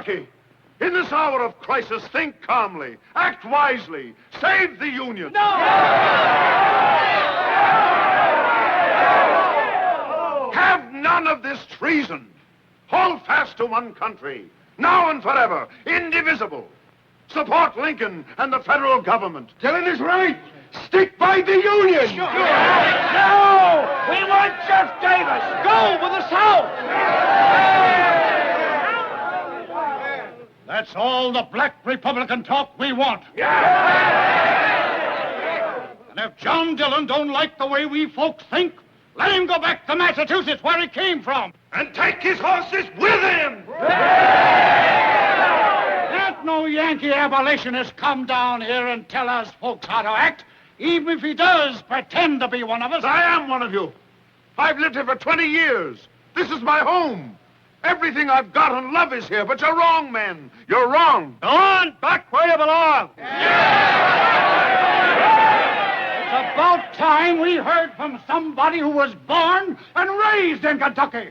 Kentucky, in this hour of crisis, think calmly, act wisely, save the Union. No! Have none of this treason. Hold fast to one country, now and forever, indivisible. Support Lincoln and the federal government. Dillon is right. Stick by the Union. No! We want Jeff Davis. Go with the South. That's all the black Republican talk we want. And if John Dillon don't like the way we folks think, let him go back to Massachusetts, where he came from. And take his horses with him! Let no Yankee abolitionist come down here and tell us folks how to act, even if he does pretend to be one of us. I am one of you. I've lived here for 20 years. This is my home. Everything I've got and love is here, but you're wrong, men. You're wrong. Go on, back where you belong. It's about time we heard from somebody who was born and raised in Kentucky.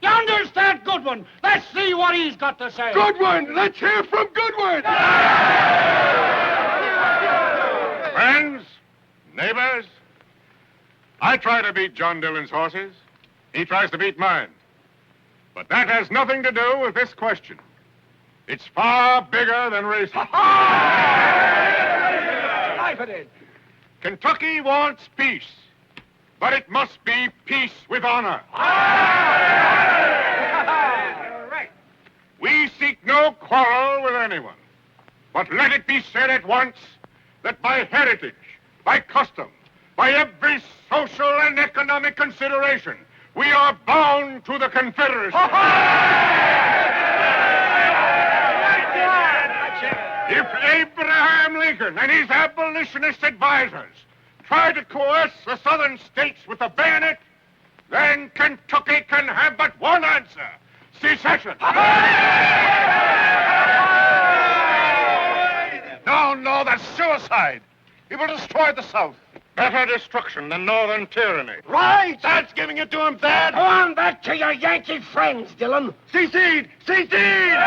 Yonder's that Goodwin. Let's see what he's got to say. Goodwin, let's hear from Goodwin. Friends, neighbors, I try to beat John Dillon's horses. He tries to beat mine. But that has nothing to do with this question. It's far bigger than racing. Life it is. Kentucky wants peace, but it must be peace with honor. Right. We seek no quarrel with anyone. But let it be said at once that by heritage, by custom, by every social and economic consideration, we are bound to the Confederacy. If Abraham Lincoln and his abolitionist advisors try to coerce the southern states with the bayonet, then Kentucky can have but one answer: secession. No, that's suicide. It will destroy the South. Better destruction than northern tyranny. Right! That's giving it to him, Thad. Go on back to your Yankee friends, Dillon. Secede! Secede!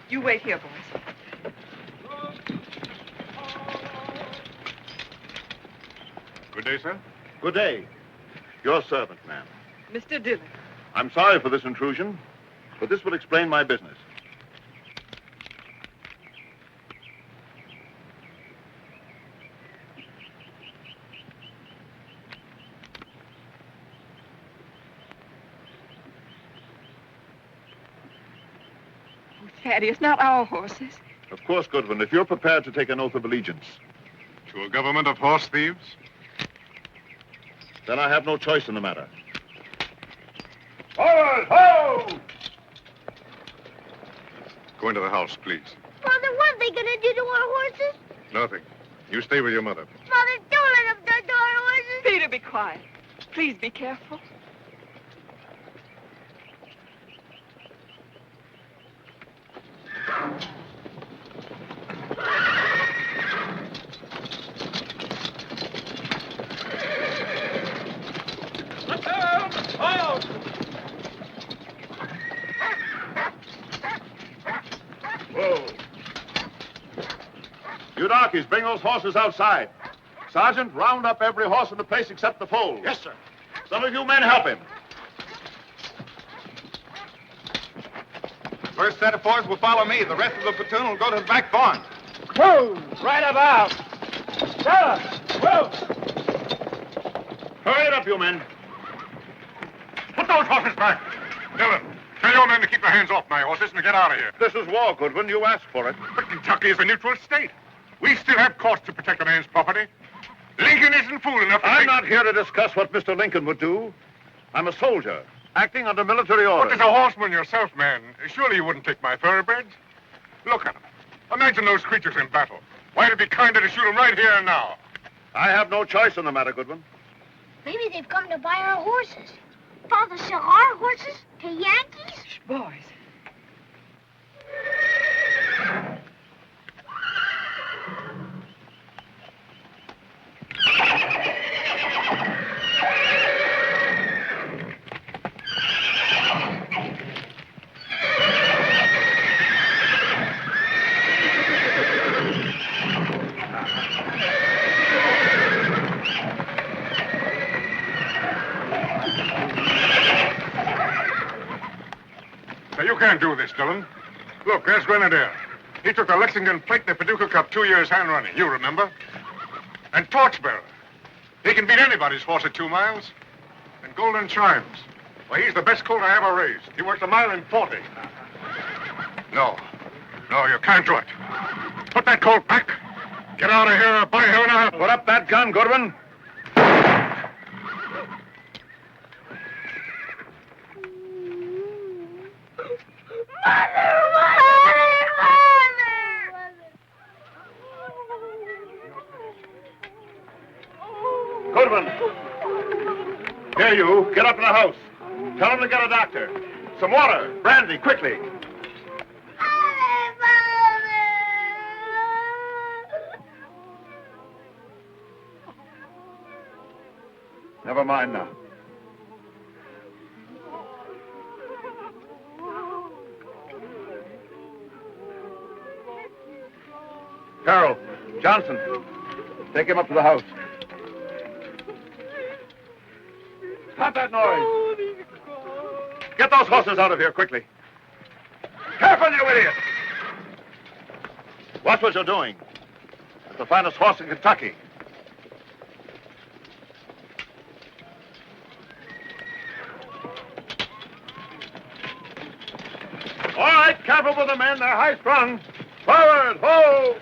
You wait here, boys. Good day, sir. Good day. Your servant, ma'am. Mr. Dillon. I'm sorry for this intrusion, but this will explain my business. Thaddeus, not our horses. Of course, Goodwin, if you're prepared to take an oath of allegiance, To a government of horse thieves? then I have no choice in the matter. Forward, ho! Go into the house, please. Father, what are they going to do to our horses? Nothing. You stay with your mother. Father, don't let them do to our horses. Peter, be quiet. Please be careful. Whoa. You darkies, bring those horses outside. Sergeant, round up every horse in the place except the foal. Yes, sir. Some of you men help him. First set of fours will follow me. The rest of the platoon will go to the back barn. Whoa! Right about. Stella! Whoa! Hurry it up, you men. Put those horses back. Dillon, tell your men to keep their hands off my horses and to get out of here. This is war, Goodwin. You asked for it. But Kentucky is a neutral state. We still have courts to protect a man's property. Lincoln isn't fool enough to I'm take... not here to discuss what Mr. Lincoln would do. I'm a soldier, acting under military But orders. as a horseman yourself, man, surely you wouldn't take my thoroughbreds. Look at them. Imagine those creatures in battle. Why, it'd be kinder to shoot them right here and now. I have no choice in the matter, Goodwin. Maybe they've come to buy our horses. Father sell our horses to Yankees? Shh, boys. Now, you can't do this, Dillon. Look, there's Grenadier. He took the Lexington Plate in the Paducah Cup 2 years hand running. You remember? And Torchbearer. He can beat anybody's horse at 2 miles. And Golden Chimes. Why, he's the best colt I ever raised. He works 1 mile in 40. No. No, you can't do it. Put that colt back. Get out of here or by hell in a half. Put up that gun, Goodwin. Goodwin. Here, you. Get up in the house. Tell him to get a doctor. Some water. Brandy, quickly. Never mind now. Carol, Johnson, take him up to the house. Stop that noise. Get those horses out of here, quickly. Careful, you idiot! Watch what you're doing. It's the finest horse in Kentucky. All right, careful with the men. They're high-strung. Forward, ho!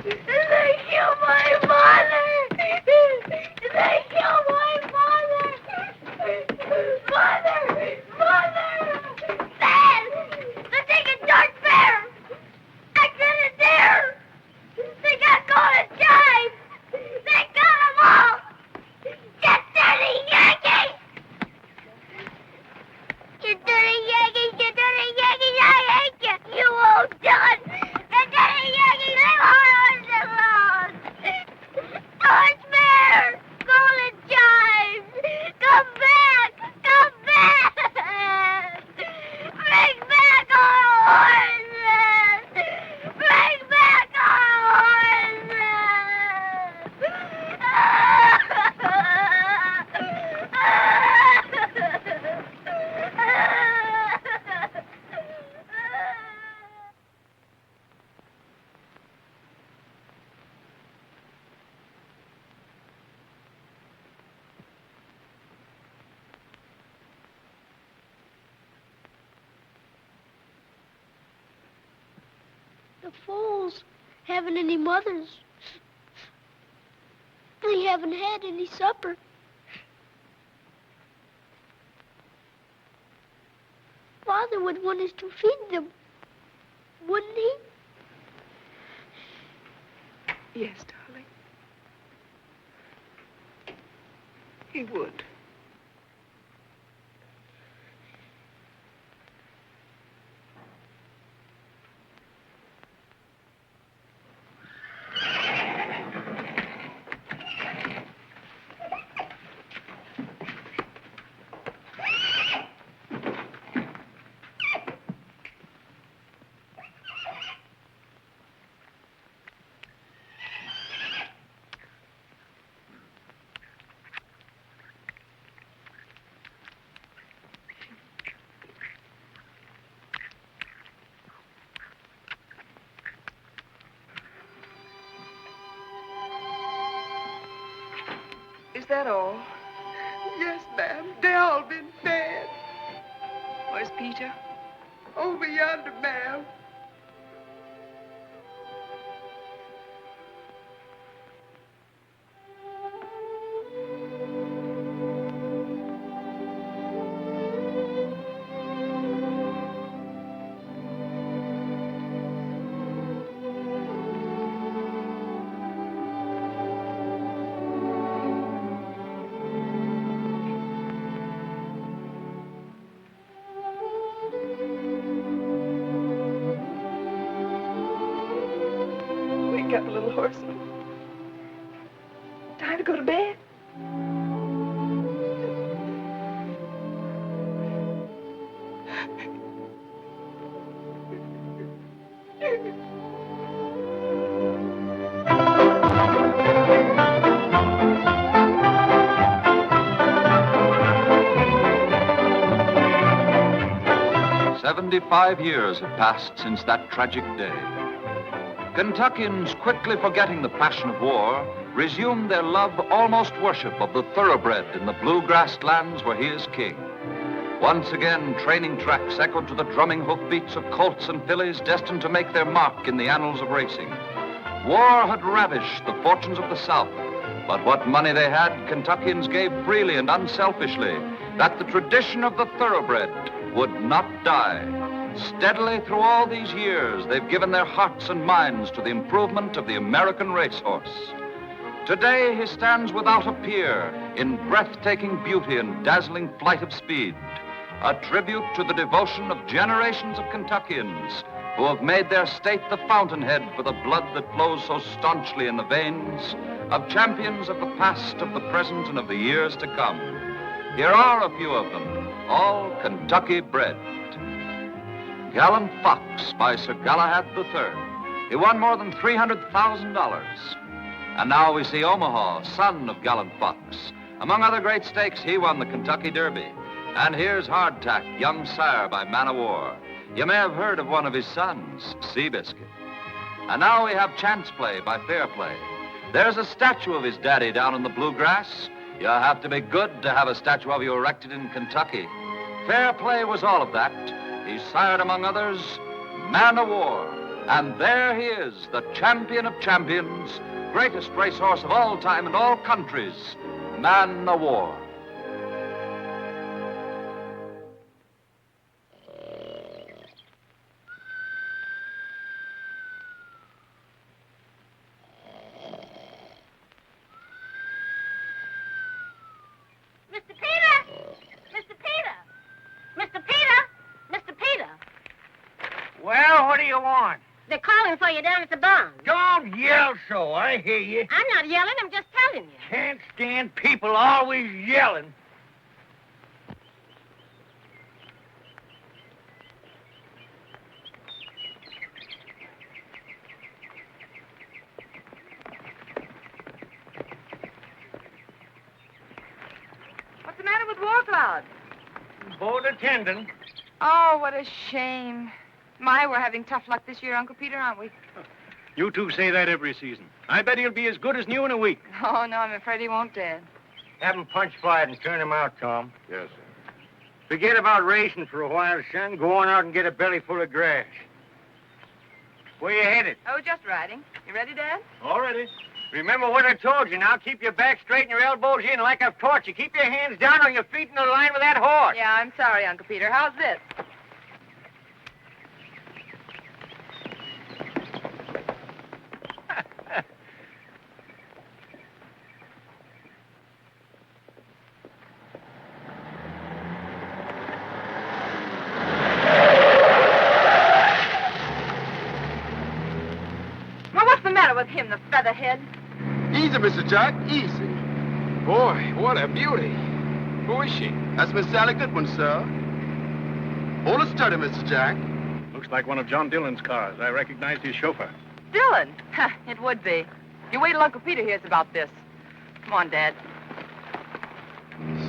They killed my father! They killed my father! Mother! Mother! Dad! They're taking Dark Bear! I couldn't dare! They got Golden Chimes! They got them all! You dirty Yankees! You dirty Yankees! You dirty Yankees! I hate you! You old done! You dirty Yankees! Leave our horses alone! Dark Bear! Golden Chimes! Come back! Come back! Bring back our horses! Bring back our horses! The foals haven't any mothers. They haven't had any supper. Father would want us to feed them, wouldn't he? Yes, darling. He would. that all? Yes, ma'am. They all been bad. Where's Peter? Over yonder, ma'am. Wake up, little horseman. Time to go to bed. "75 years have passed since that tragic day. Kentuckians, quickly forgetting the passion of war, resumed their love, almost worship, of the thoroughbred in the bluegrass lands where he is king. Once again, training tracks echoed to the drumming hoofbeats of colts and fillies destined to make their mark in the annals of racing. War had ravished the fortunes of the South, but what money they had, Kentuckians gave freely and unselfishly, that the tradition of the thoroughbred would not die. Steadily through all these years, they've given their hearts and minds to the improvement of the American racehorse. Today, he stands without a peer in breathtaking beauty and dazzling flight of speed, a tribute to the devotion of generations of Kentuckians who have made their state the fountainhead for the blood that flows so staunchly in the veins of champions of the past, of the present, and of the years to come. Here are a few of them, all Kentucky bred. Gallant Fox by Sir Galahad III. He won more than $300,000. And now we see Omaha, son of Gallant Fox. Among other great stakes, he won the Kentucky Derby. And here's Hardtack, young sire by Man o' War. You may have heard of one of his sons, Seabiscuit. And now we have Chance Play by Fair Play. There's a statue of his daddy down in the bluegrass. You have to be good to have a statue of you erected in Kentucky. Fair Play was all of that. He sired, among others, Man o' War. And there he is, the champion of champions, greatest racehorse of all time and all countries, Man o' War. Mr. Peter! Mr. Peter! Mr. Peter! Mr. Peter! Well, what do you want? They're calling for you down at the barn. Don't yell so, I hear you. I'm not yelling, I'm just telling you. Can't stand people always yelling. What's the matter with War Cloud? Boat attendant. Oh, what a shame. My, we're having tough luck this year, Uncle Peter, aren't we? You two say that every season. I bet he'll be as good as new in a week. Oh, no, I'm afraid he won't, Dad. Have him punch fired and turn him out, Tom. Yes, sir. Forget about racing for a while, son. Go on out and get a belly full of grass. Where you headed? Oh, just riding. You ready, Dad? All ready. Remember what I told you. Now keep your back straight and your elbows in like I've taught you. Keep your hands down on your feet in the line with that horse. Yeah, I'm sorry, Uncle Peter. How's this? Well, what's the matter with him, the featherhead? Easy, Mr. Jack, easy. Boy, what a beauty. Who is she? That's Miss Sally Goodwin, sir. Hold it steady, Mr. Jack. Looks like one of John Dillon's cars. I recognized his chauffeur. Dylan? It would be. You wait till Uncle Peter hears about this. Come on, Dad.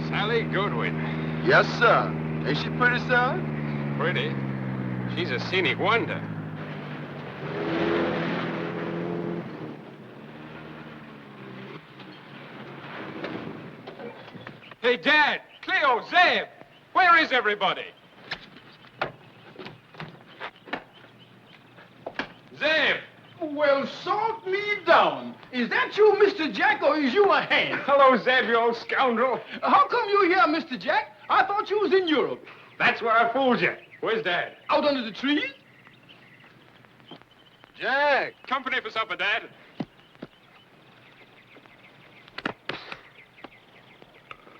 Sally Goodwin. Yes, sir. Ain't she pretty, sir? Pretty. She's a scenic wonder. Hey, Dad, Cleo, Zeb, where is everybody? Zeb! Well, salt me down. Is that you, Mr. Jack, or is you a hand? Hello, Zeb, you old scoundrel. How come you here, Mr. Jack? I thought you was in Europe. That's where I fooled you. Where's Dad? Out under the trees? Jack! Company for supper, Dad.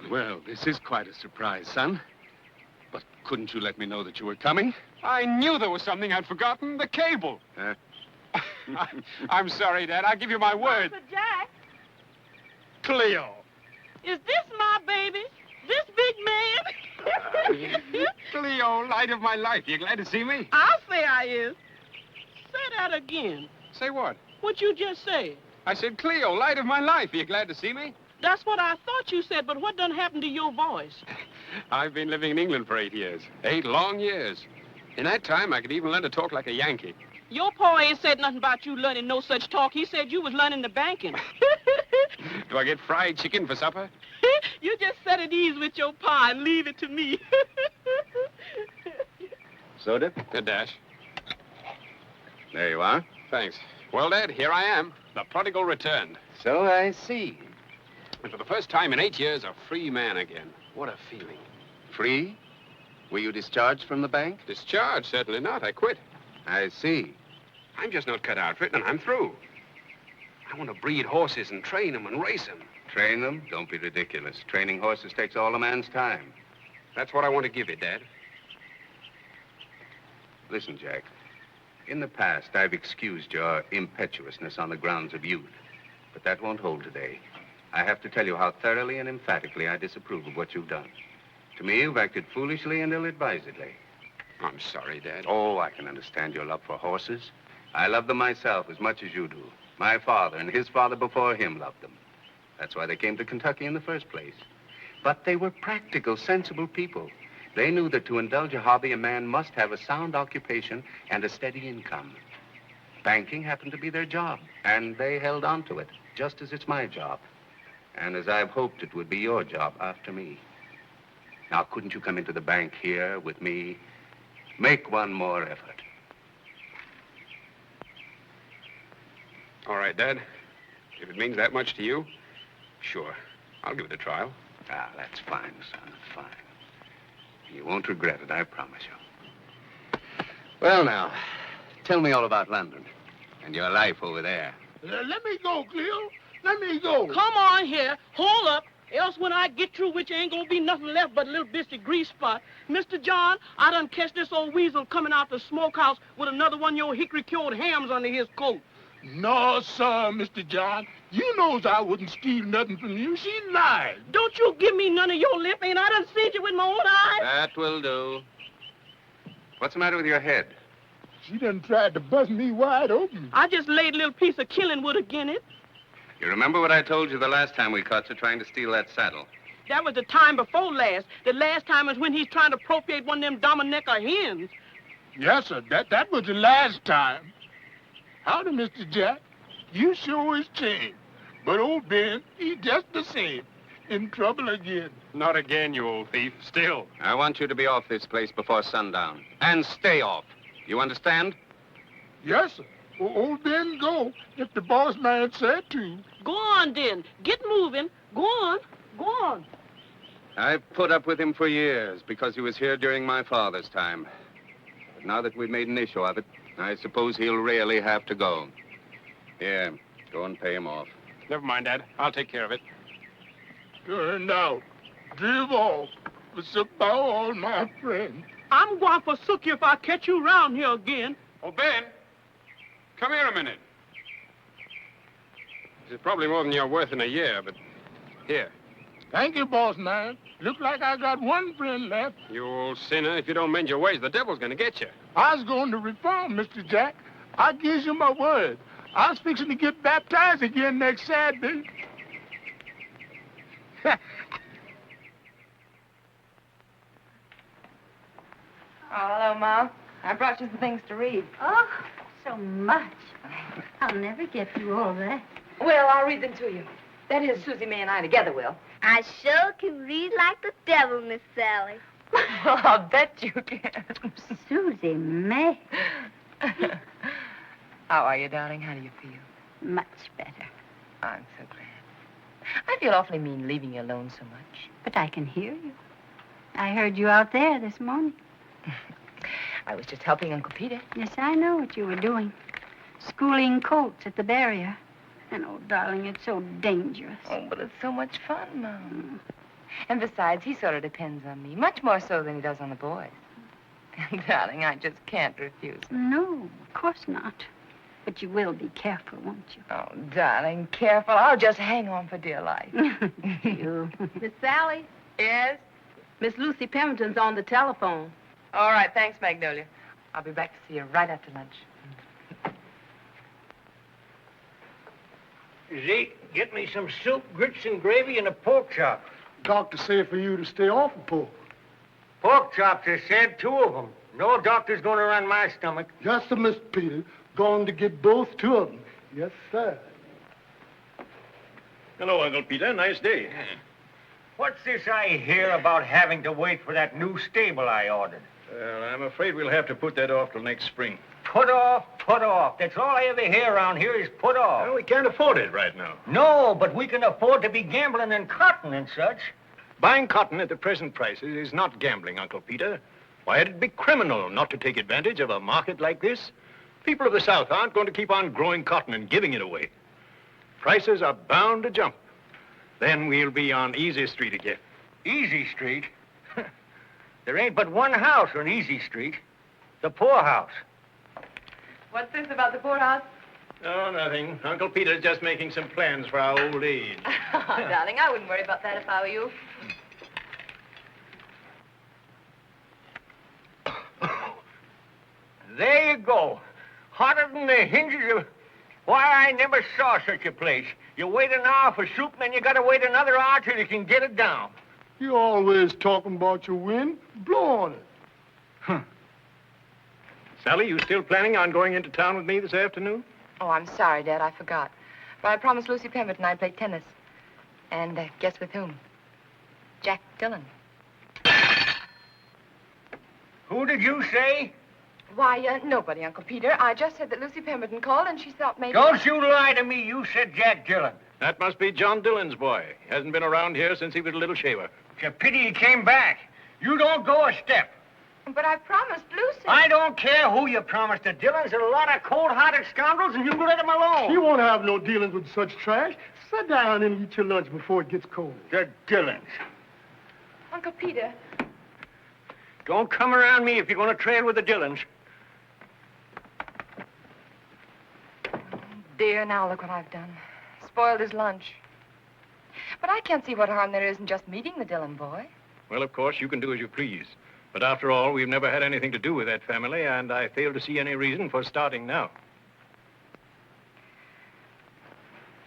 Well, this is quite a surprise, son. But couldn't you let me know that you were coming? I knew there was something I'd forgotten. The cable. I'm sorry, Dad. I'll give you my word. Master Jack, Cleo. is this my baby? This big man? Cleo, light of my life. You glad to see me? I'll say I is. Say that again. Say what? What you just said. I said, Cleo, light of my life. You glad to see me? That's what I thought you said, but what done happened to your voice? I've been living in England for 8 years. 8 long years. In that time, I could even learn to talk like a Yankee. Your pa ain't said nothing about you learning no such talk. He said you was learning the banking. Do I get fried chicken for supper? You just set at ease with your pa and leave it to me. Soda? A dash. There you are. Thanks. Well, Dad, here I am. The prodigal returned. So I see. And for the first time in 8 years, a free man again. What a feeling. Free? Were you discharged from the bank? Discharged? Certainly not. I quit. I see. I'm just not cut out for it, and I'm through. I want to breed horses and train them and race them. Train them? Don't be ridiculous. Training horses takes all a man's time. That's what I want to give you, Dad. Listen, Jack. In the past, I've excused your impetuousness on the grounds of youth. But that won't hold today. I have to tell you how thoroughly and emphatically I disapprove of what you've done. To me, you've acted foolishly and ill-advisedly. I'm sorry, Dad. Oh, I can understand your love for horses. I love them myself as much as you do. My father and his father before him loved them. That's why they came to Kentucky in the first place. But they were practical, sensible people. They knew that to indulge a hobby, a man must have a sound occupation and a steady income. Banking happened to be their job, and they held on to it, just as it's my job. And as I've hoped it would be your job after me. Now, couldn't you come into the bank here with me? Make one more effort. All right, Dad. If it means that much to you, sure. I'll give it a trial. Ah, that's fine, son, fine. You won't regret it, I promise you. Well, now, tell me all about London and your life over there. Let me go, Cleo. Let me go. Come on here. Hold up. Else when I get through with you, ain't gonna be nothing left but a little bitty grease spot. Mr. John, I done catch this old weasel coming out the smokehouse with another one of your hickory-cured hams under his coat. No, sir, Mr. John. You knows I wouldn't steal nothing from you. She lied. Don't you give me none of your lip. Ain't I done seen you with my own eyes? That will do. What's the matter with your head? She done tried to bust me wide open. I just laid a little piece of killing wood again it. You remember what I told you the last time we caught you trying to steal that saddle? That was the time before last. The last time was when he's trying to appropriate one of them Dominica hens. Yes, sir. That was the last time. Howdy, Mr. Jack. You sure is changed. But old Ben, he just the same. In trouble again. Not again, you old thief. Still. I want you to be off this place before sundown. And stay off. You understand? Yes, sir. Old Ben go, if the boss man said to. Go on, then. Get moving. Go on. Go on. I've put up with him for years because he was here during my father's time. But now that we've made an issue of it, I suppose he'll really have to go. Here, go and pay him off. Never mind, Dad. I'll take care of it. Turned out. Drive off. For about all my friends. I'm going to forsook you if I catch you around here again. Oh, Ben. Come here a minute. This is probably more than you're worth in a year, but here. Thank you, boss man. Look like I got one friend left. You old sinner, if you don't mend your ways, the devil's going to get you. I was going to reform, Mr. Jack. I gives you my word. I was fixing to get baptized again next Saturday. Oh, hello, Mom. I brought you some things to read. Oh, so much. I'll never get through all that. Well, I'll read them to you. That is, Susie, May, and I together will. I sure can read like the devil, Miss Sally. Well, I'll bet you can. Susie May. How are you, darling? How do you feel? Much better. I'm so glad. I feel awfully mean leaving you alone so much. But I can hear you. I heard you out there this morning. I was just helping Uncle Peter. Yes, I know what you were doing. Schooling colts at the barrier. And, oh, darling, it's so dangerous. Oh, but it's so much fun, Mom. And besides, he sort of depends on me, much more so than he does on the boys. And, darling, I just can't refuse him. No, of course not. But you will be careful, won't you? Oh, darling, careful. I'll just hang on for dear life. You. Miss Sally? Yes? Miss Lucy Pemberton's on the telephone. All right, thanks, Magnolia. I'll be back to see you right after lunch. Zeke, get me some soup, grits, and gravy, and a pork chop. Doctor said for you to stay off of pork. Pork chops, I said, 2 of them. No doctor's going to run my stomach. Yes, sir, Mr. Peter. Going to get both 2 of them. Yes, sir. Hello, Uncle Peter. Nice day. What's this I hear about having to wait for that new stable I ordered? Well, I'm afraid we'll have to put that off till next spring. Put off, put off. That's all I ever hear around here is put off. Well, we can't afford it right now. No, but we can afford to be gambling in cotton and such. Buying cotton at the present prices is not gambling, Uncle Peter. Why, it'd be criminal not to take advantage of a market like this. People of the South aren't going to keep on growing cotton and giving it away. Prices are bound to jump. Then we'll be on Easy Street again. Easy Street? There ain't but one house on Easy Street. The poorhouse. What's this about the poorhouse? Oh, nothing. Uncle Peter's just making some plans for our old age. Oh, darling, I wouldn't worry about that if I were you. There you go. Hotter than the hinges of... Why, I never saw such a place. You wait an hour for soup, and then you gotta wait another hour till you can get it down. You always talking about your wind. Blow on it. Sally, you still planning on going into town with me this afternoon? Oh, I'm sorry, Dad. I forgot. But I promised Lucy Pemberton I'd play tennis. And guess with whom? Jack Dillon. Who did you say? Why, nobody, Uncle Peter. I just said that Lucy Pemberton called and she thought maybe... Don't you lie to me. You said Jack Dillon. That must be John Dillon's boy. He hasn't been around here since he was a little shaver. It's a pity he came back. You don't go a step. But I promised Lucy. I don't care who you promised to. Dillons are a lot of cold-hearted scoundrels, and you let them alone. You won't have no dealings with such trash. Sit down and eat your lunch before it gets cold. The Dillons. Uncle Peter. Don't come around me if you're going to trail with the Dillons. Dear, now look what I've done. Spoiled his lunch. But I can't see what harm there is in just meeting the Dillon boy. Well, of course, you can do as you please. But after all, we've never had anything to do with that family, and I fail to see any reason for starting now.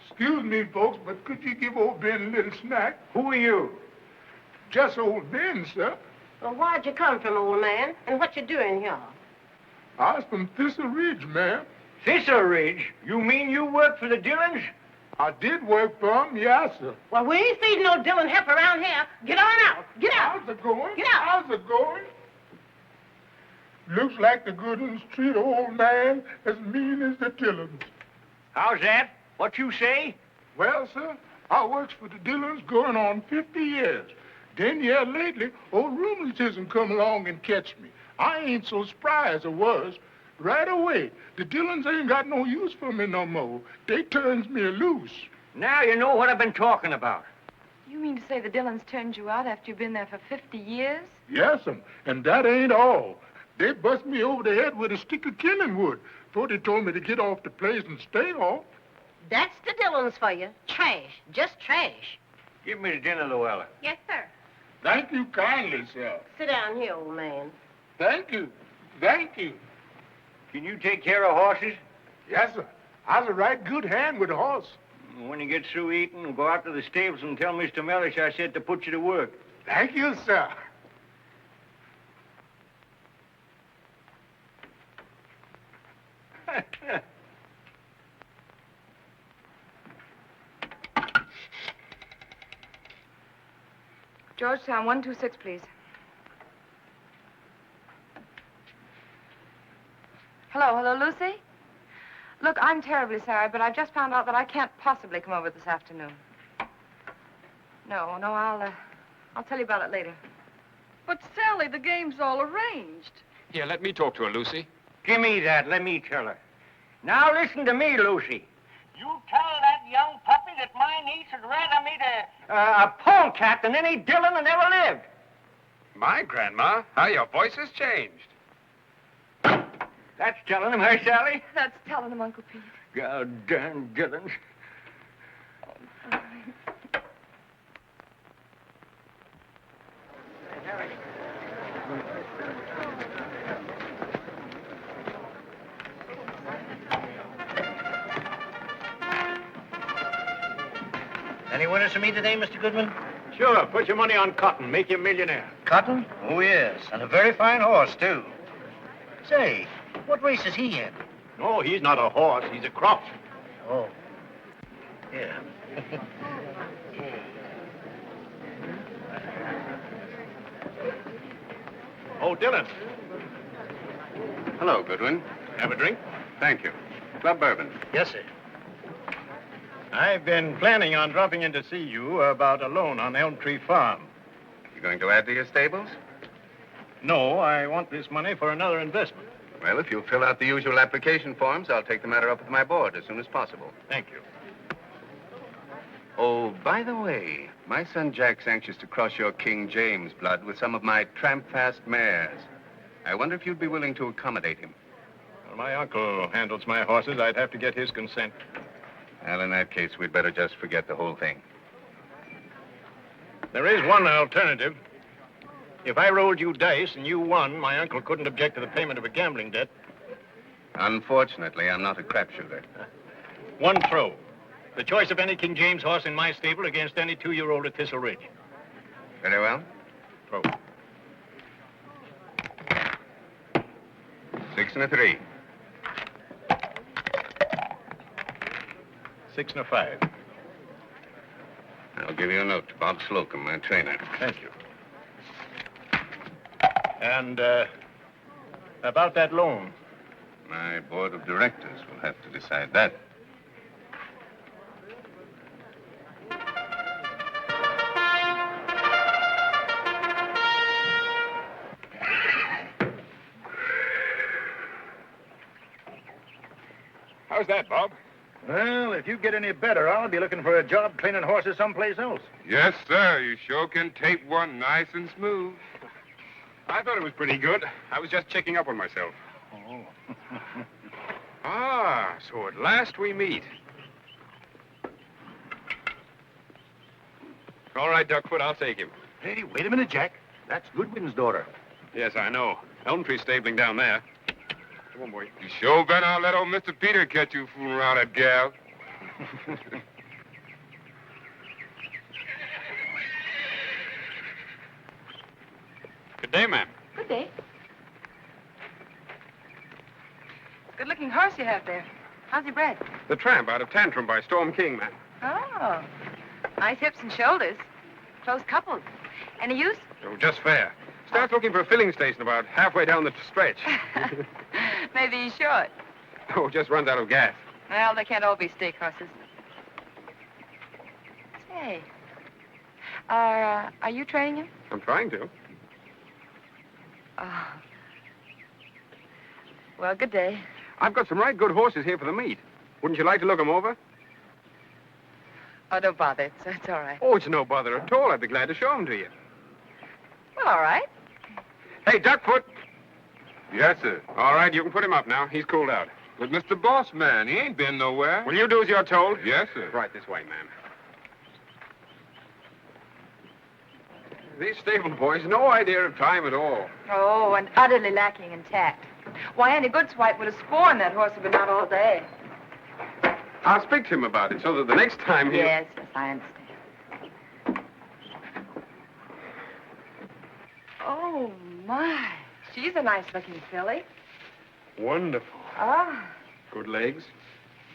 Excuse me, folks, but could you give old Ben a little snack? Who are you? Just old Ben, sir. Well, where'd you come from, old man? And what you doing here? I was from Thistle Ridge, ma'am. Thistle Ridge? You mean you work for the Dillons? I did work for him, yes, sir. Well, we ain't feeding no Dillon heifer around here. Get on out. Get out. How's it going? Get out. How's it going? Looks like the good ones treat an old man as mean as the Dillons. How's that? What you say? Well, sir, I works for the Dillons going on 50 years. Then, yeah, lately, old rheumatism come along and catch me. I ain't so spry as I was. Right away, the Dillons ain't got no use for me no more. They turns me loose. Now you know what I've been talking about. You mean to say the Dillons turned you out after you've been there for 50 years? Yes'm, and that ain't all. They bust me over the head with a stick of kindling wood before they told me to get off the place and stay off. That's the Dillons for you. Trash. Just trash. Give me the dinner, Luella. Yes, sir. Thank you kindly, sir. Sit down here, old man. Thank you. Thank you. Can you take care of horses? Yes, sir. I was a right good hand with a horse. When you get through eating, go out to the stables and tell Mr. Mellish I said to put you to work. Thank you, sir. Georgetown, 126, please. Hello, Lucy? Look, I'm terribly sorry, but I've just found out that I can't possibly come over this afternoon. No, I'll tell you about it later. But, Sally, the game's all arranged. Here, let me talk to her, Lucy. Give me that. Let me tell her. Now listen to me, Lucy. You tell that young puppy that my niece would rather meet a polecat than any Dillon that ever lived. My grandma, how your voice has changed. That's telling him, huh, Sally? That's telling him, Uncle Pete. God darn Dillons. Any winners for me today, Mr. Goodman? Sure. Put your money on Cotton. Make you a millionaire. Cotton? Oh, yes. And a very fine horse, too. Say, what race is he in? No, he's not a horse. He's a crop. Oh. Yeah. Oh, Dillon. Hello, Goodwin. Have a drink? Thank you. Club bourbon. Yes, sir. I've been planning on dropping in to see you about a loan on Elm Tree Farm. You going to add to your stables? No, I want this money for another investment. Well, if you'll fill out the usual application forms, I'll take the matter up with my board as soon as possible. Thank you. Oh, by the way, my son Jack's anxious to cross your King James blood with some of my tramp-fast mares. I wonder if you'd be willing to accommodate him. Well, my uncle handles my horses. I'd have to get his consent. Well, in that case, we'd better just forget the whole thing. There is one alternative. If I rolled you dice and you won, my uncle couldn't object to the payment of a gambling debt. Unfortunately, I'm not a crapshooter. One throw. The choice of any King James horse in my stable against any 2-year-old at Thistle Ridge. Very well. Throw. 6 and a 3. 6 and a 5. I'll give you a note to Bob Slocum, my trainer. Thank you. And, about that loan. My board of directors will have to decide that. How's that, Bob? Well, if you get any better, I'll be looking for a job training horses someplace else. Yes, sir. You sure can tape one nice and smooth. I thought it was pretty good. I was just checking up on myself. Oh. Ah, so at last we meet. All right, Duckfoot, I'll take him. Hey, wait a minute, Jack. That's Goodwin's daughter. Yes, I know. Elm Tree stabling down there. Come on, boy. You sure better not let old Mr. Peter catch you fooling around that gal. Good day, ma'am. Good day. Good-looking horse you have there. How's he bred? The tramp out of Tantrum by Storm King, ma'am. Oh, nice hips and shoulders. Close coupled. Any use? Oh, just fair. Starts looking for a filling station about halfway down the stretch. Maybe he's short. Oh, just runs out of gas. Well, they can't all be stake horses. Say, are you training him? I'm trying to. Oh. Well, good day. I've got some right good horses here for the meet. Wouldn't you like to look them over? Oh, don't bother. It's all right. Oh, it's no bother at all. I'd be glad to show them to you. Well, all right. Hey, Duckfoot. Yes, sir. All right, you can put him up now. He's cooled out. But Mr. Boss Man, he ain't been nowhere. Will you do as you're told? Yes, sir. Right this way, ma'am. These stable boys, no idea of time at all. Oh, and utterly lacking in tact. Why, any good swipe would have sworn that horse had been out all day. I'll speak to him about it so that the next time he... Yes, I understand. Oh, my. She's a nice-looking filly. Wonderful. Ah. Good legs,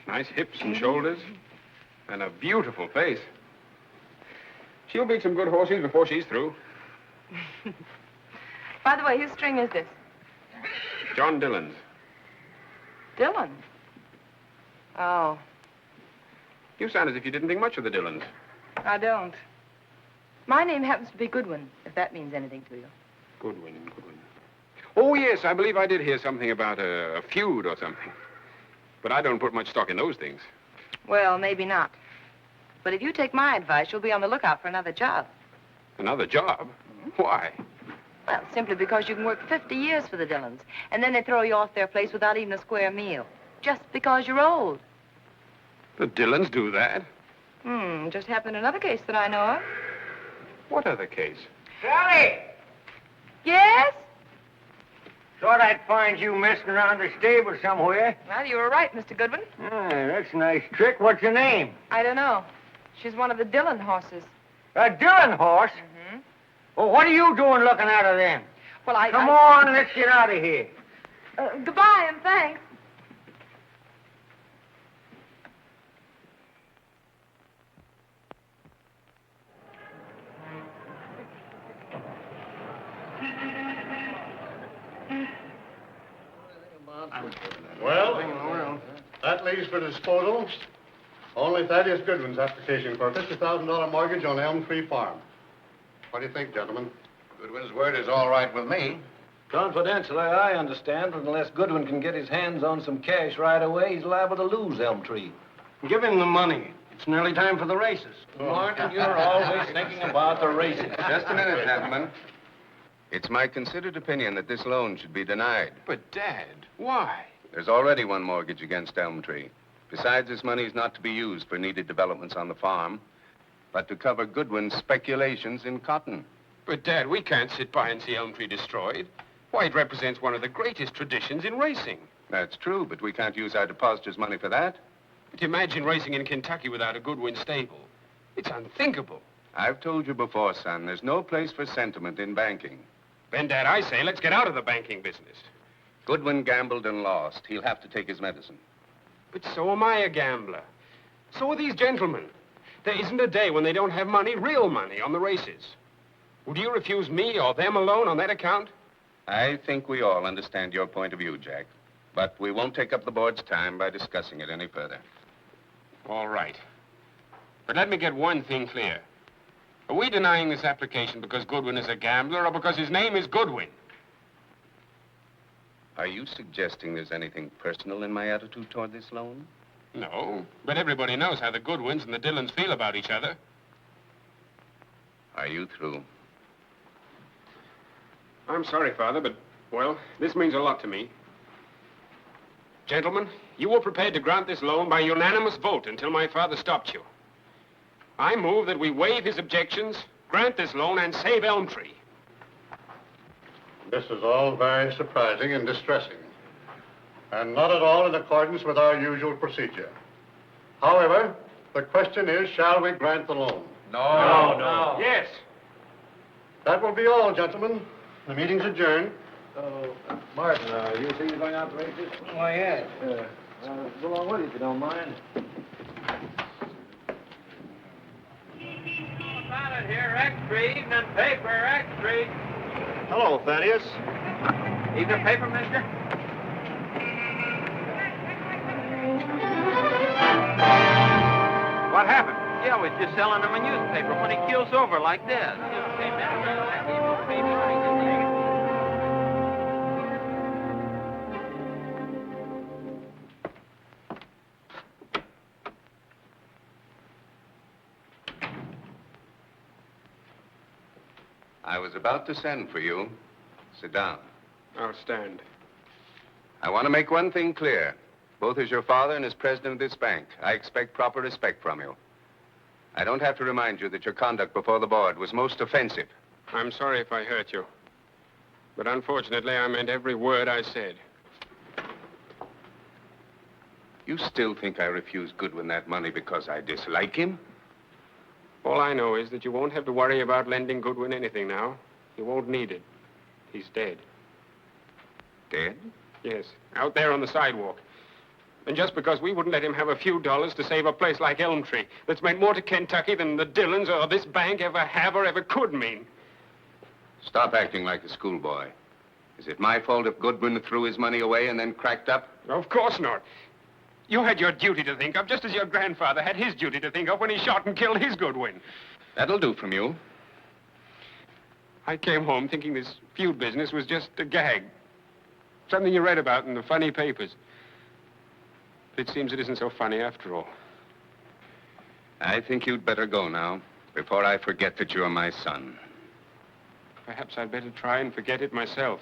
nice hips and shoulders, and a beautiful face. She'll beat some good horses before she's through. By the way, whose string is this? John Dillon's. Dillon. Oh, You sound as if you didn't think much of the Dillons. I don't. My name happens to be Goodwin, if that means anything to you. Goodwin. Oh, yes, I believe I did hear something about a feud or something. But I don't put much stock in those things. Well, maybe not. But if you take my advice, you'll be on the lookout for another job. Another job? Why? Well, simply because you can work 50 years for the Dillons, and then they throw you off their place without even a square meal, just because you're old. The Dillons do that? Just happened in another case that I know of. What other case? Sally! Yes? Thought I'd find you messing around the stable somewhere. Well, you were right, Mr. Goodwin. That's a nice trick. What's your name? I don't know. She's one of the Dillon horses. A Dillon horse? Mm-hmm. Well, what are you doing looking out of them? Well, Come on, let's get out of here. Goodbye and thanks. Well, that leaves for disposal only Thaddeus Goodwin's application for a $50,000 mortgage on Elm Tree Farm. What do you think, gentlemen? Goodwin's word is all right with me. Confidentially, I understand that unless Goodwin can get his hands on some cash right away, he's liable to lose Elm Tree. Give him the money. It's nearly time for the races. Martin, you're always thinking about the races. Just a minute, gentlemen. It's my considered opinion that this loan should be denied. But, Dad, why? There's already one mortgage against Elm Tree. Besides, this money is not to be used for needed developments on the farm, but to cover Goodwin's speculations in cotton. But, Dad, we can't sit by and see Elm Tree destroyed. Why, it represents one of the greatest traditions in racing. That's true, but we can't use our depositors' money for that. But imagine racing in Kentucky without a Goodwin stable. It's unthinkable. I've told you before, son, there's no place for sentiment in banking. Then, Dad, I say let's get out of the banking business. Goodwin gambled and lost. He'll have to take his medicine. But so am I a gambler. So are these gentlemen. There isn't a day when they don't have money, real money, on the races. Would you refuse me or them alone on that account? I think we all understand your point of view, Jack. But we won't take up the board's time by discussing it any further. All right. But let me get one thing clear. Are we denying this application because Goodwin is a gambler or because his name is Goodwin? Are you suggesting there's anything personal in my attitude toward this loan? No, but everybody knows how the Goodwins and the Dillons feel about each other. Are you through? I'm sorry, Father, but, well, this means a lot to me. Gentlemen, you were prepared to grant this loan by unanimous vote until my father stopped you. I move that we waive his objections, grant this loan, and save Elm Tree. This is all very surprising and distressing, and not at all in accordance with our usual procedure. However, the question is, shall we grant the loan? No. Yes. That will be all, gentlemen. The meeting's adjourned. Martin, you see you going out to races? Why, yes. Go along with you if you don't mind. Ballot here, extra, evening paper, extra. Hello, Thaddeus. Evening paper, mister? What happened? Yeah, we're just selling him a newspaper when he keels over like this. I was about to send for you. Sit down. I'll stand. I want to make one thing clear. Both as your father and as president of this bank, I expect proper respect from you. I don't have to remind you that your conduct before the board was most offensive. I'm sorry if I hurt you. But unfortunately, I meant every word I said. You still think I refused Goodwin that money because I dislike him? All I know is that you won't have to worry about lending Goodwin anything now. He won't need it. He's dead. Dead? Yes, out there on the sidewalk. And just because we wouldn't let him have a few dollars to save a place like Elm Tree that's meant more to Kentucky than the Dillons or this bank ever have or ever could mean. Stop acting like a schoolboy. Is it my fault if Goodwin threw his money away and then cracked up? Of course not. You had your duty to think of, just as your grandfather had his duty to think of when he shot and killed his Goodwin. That'll do from you. I came home thinking this feud business was just a gag. Something you read about in the funny papers. But it seems it isn't so funny after all. I think you'd better go now, before I forget that you're my son. Perhaps I'd better try and forget it myself.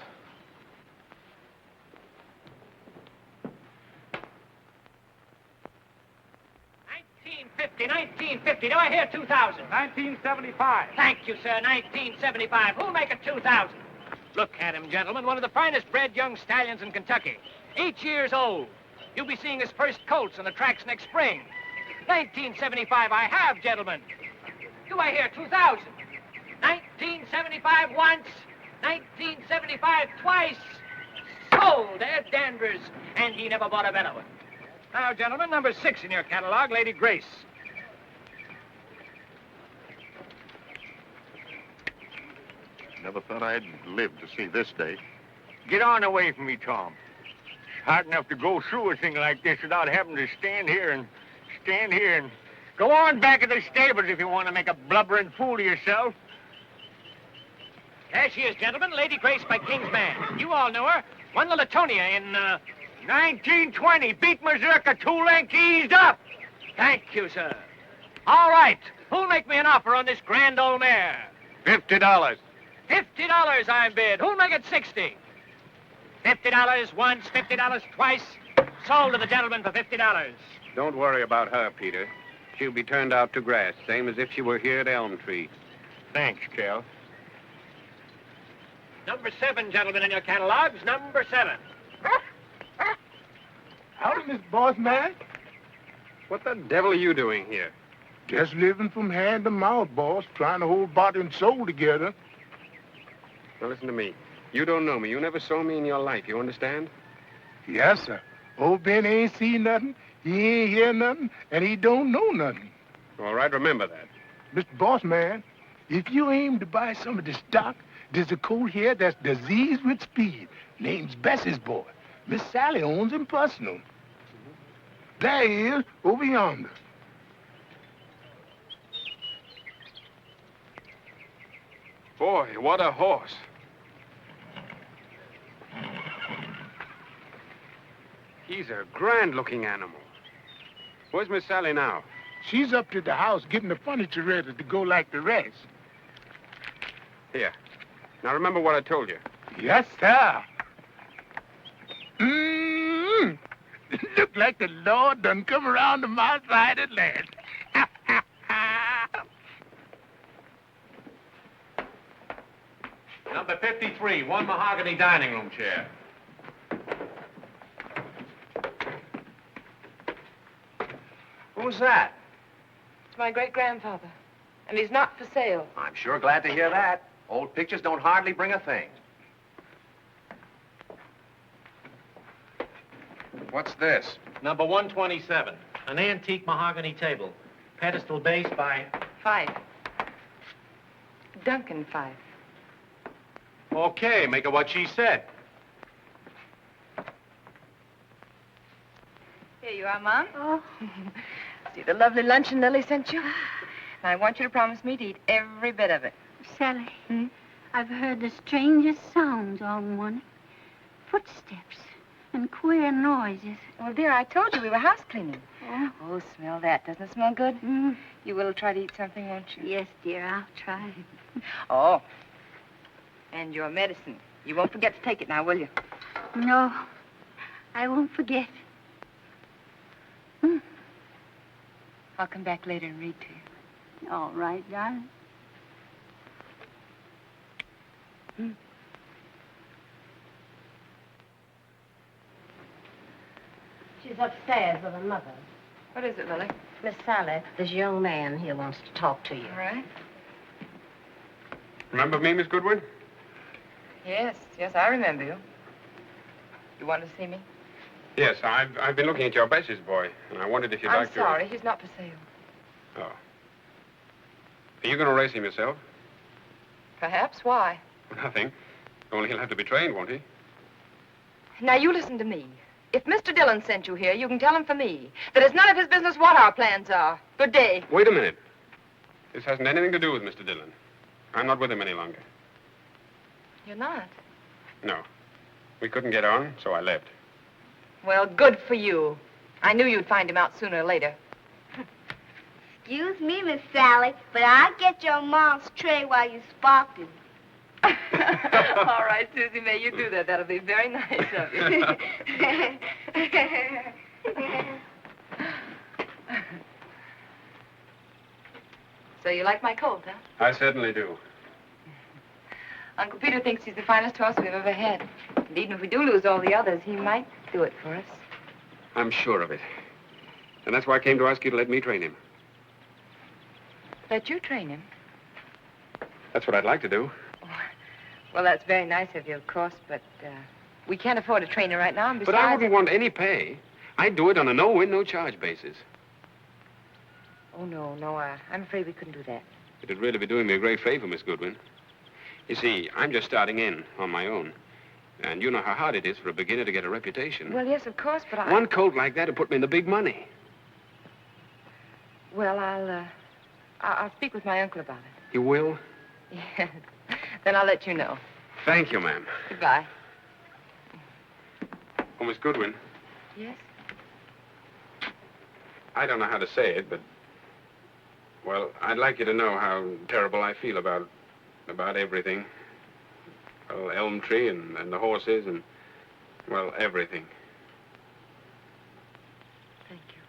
$19.50. Do I hear 2,000? 1975. Thank you, sir. 1975. Who'll make it 2,000? Look at him, gentlemen. One of the finest bred young stallions in Kentucky. 8 years old. You'll be seeing his first colts on the tracks next spring. 1975 I have, gentlemen. Do I hear 2,000? 1975 once. 1975 twice. Sold, Ed Danvers. And he never bought a better one. Now, gentlemen, number 6 in your catalog, Lady Grace. Never thought I'd live to see this day. Get on away from me, Tom. It's hard enough to go through a thing like this without having to stand here and go on back to the stables if you want to make a blubbering fool of yourself. There she is, gentlemen, Lady Grace by King's Man. You all know her. Won the Latonia in 1920. Beat Mazurka 2 lengths eased up. Thank you, sir. All right. Who'll make me an offer on this grand old mare? $50. $50 I bid. Who'll make it 60? $50 once, $50 twice. Sold to the gentleman for $50. Don't worry about her, Peter. She'll be turned out to grass, same as if she were here at Elm Tree. Thanks, Cal. Number 7, gentlemen, in your catalogs. Number 7. Howdy, Miss Boss Man. What the devil are you doing here? Just living from hand to mouth, boss, trying to hold body and soul together. Now, listen to me. You don't know me. You never saw me in your life. You understand? Yes, sir. Old Ben ain't seen nothing, he ain't hear nothing, and he don't know nothing. All right, remember that. Mr. Boss Man, if you aim to buy some of the stock, there's a colt here that's diseased with speed. Name's Bessie's boy. Miss Sally owns him personal. There he is, over yonder. Boy, what a horse. He's a grand-looking animal. Where's Miss Sally now? She's up to the house getting the furniture ready to go like the rest. Here. Now, remember what I told you. Yes, sir. Look like the Lord done come around to my side at last. Number 53, one mahogany dining room chair. Who's that? It's my great-grandfather. And he's not for sale. I'm sure glad to hear that. Old pictures don't hardly bring a thing. What's this? Number 127, an antique mahogany table. Pedestal base by... Fife. Duncan Fife. Okay, make her what she said. Here you are, Mom. Oh. See the lovely luncheon Lily sent you? And I want you to promise me to eat every bit of it. Sally, I've heard the strangest sounds all morning. Footsteps and queer noises. Well, dear, I told you we were house cleaning. Oh, smell that. Doesn't it smell good? You will try to eat something, won't you? Yes, dear, I'll try. Oh. And your medicine. You won't forget to take it now, will you? No, I won't forget. I'll come back later and read to you. All right, darling. She's upstairs with her mother. What is it, Lily? Miss Sally, this young man here wants to talk to you. All right. Remember me, Miss Goodwin? Yes, I remember you. You want to see me? Yes, I've been looking at your Bessie's boy, and I wondered if you'd I'm like to... sorry, he's not for sale. Oh. Are you going to race him yourself? Perhaps. Why? Nothing. Only he'll have to be trained, won't he? Now, you listen to me. If Mr. Dillon sent you here, you can tell him for me that it's none of his business what our plans are. Good day. Wait a minute. This hasn't anything to do with Mr. Dillon. I'm not with him any longer. You're not? No. We couldn't get on, so I left. Well, good for you. I knew you'd find him out sooner or later. Excuse me, Miss Sally, but I'll get your mom's tray while you're sparking. All right, Susie May, you do that. That'll be very nice of you. So you like my colt, huh? I certainly do. Uncle Peter thinks he's the finest horse we've ever had. And even if we do lose all the others, he might do it for us. I'm sure of it. And that's why I came to ask you to let me train him. Let you train him? That's what I'd like to do. Well, that's very nice of you, of course, but we can't afford a trainer right now, and besides... But I wouldn't want any pay. I'd do it on a no-win, no-charge basis. Oh, no, I'm afraid we couldn't do that. It'd really be doing me a great favor, Miss Goodwin. You see, I'm just starting in on my own. And you know how hard it is for a beginner to get a reputation. Well, yes, of course, but One colt like that would put me in the big money. Well, I'll speak with my uncle about it. You will? Yes. Then I'll let you know. Thank you, ma'am. Goodbye. Oh, Miss Goodwin, Yes? I don't know how to say it, but... Well, I'd like you to know how terrible I feel about everything. Well, Elm Tree and the horses and, well, everything. Thank you.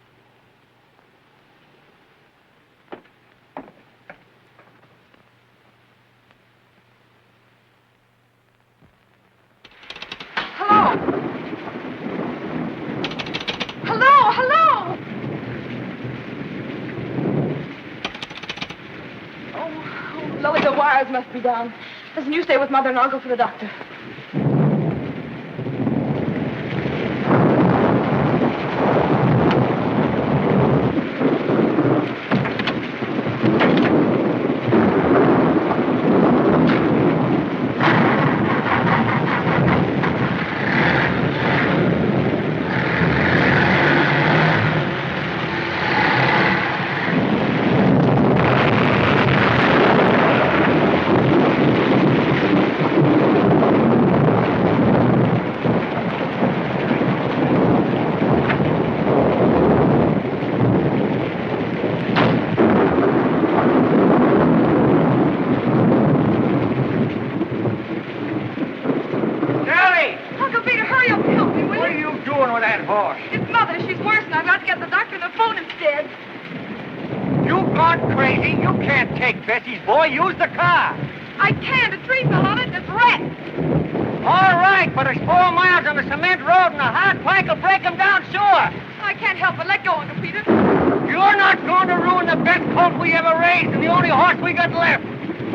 Hello! Oh, Lois, the wires must be down. Listen, you stay with Mother and I'll go for the doctor. Bessie's boy, use the car. I can't. A tree fell on it and it's wrecked. All right, but there's 4 miles on the cement road and a hard plank will break him down sure. I can't help it. Let go, Uncle Peter. You're not going to ruin the best colt we ever raised and the only horse we got left.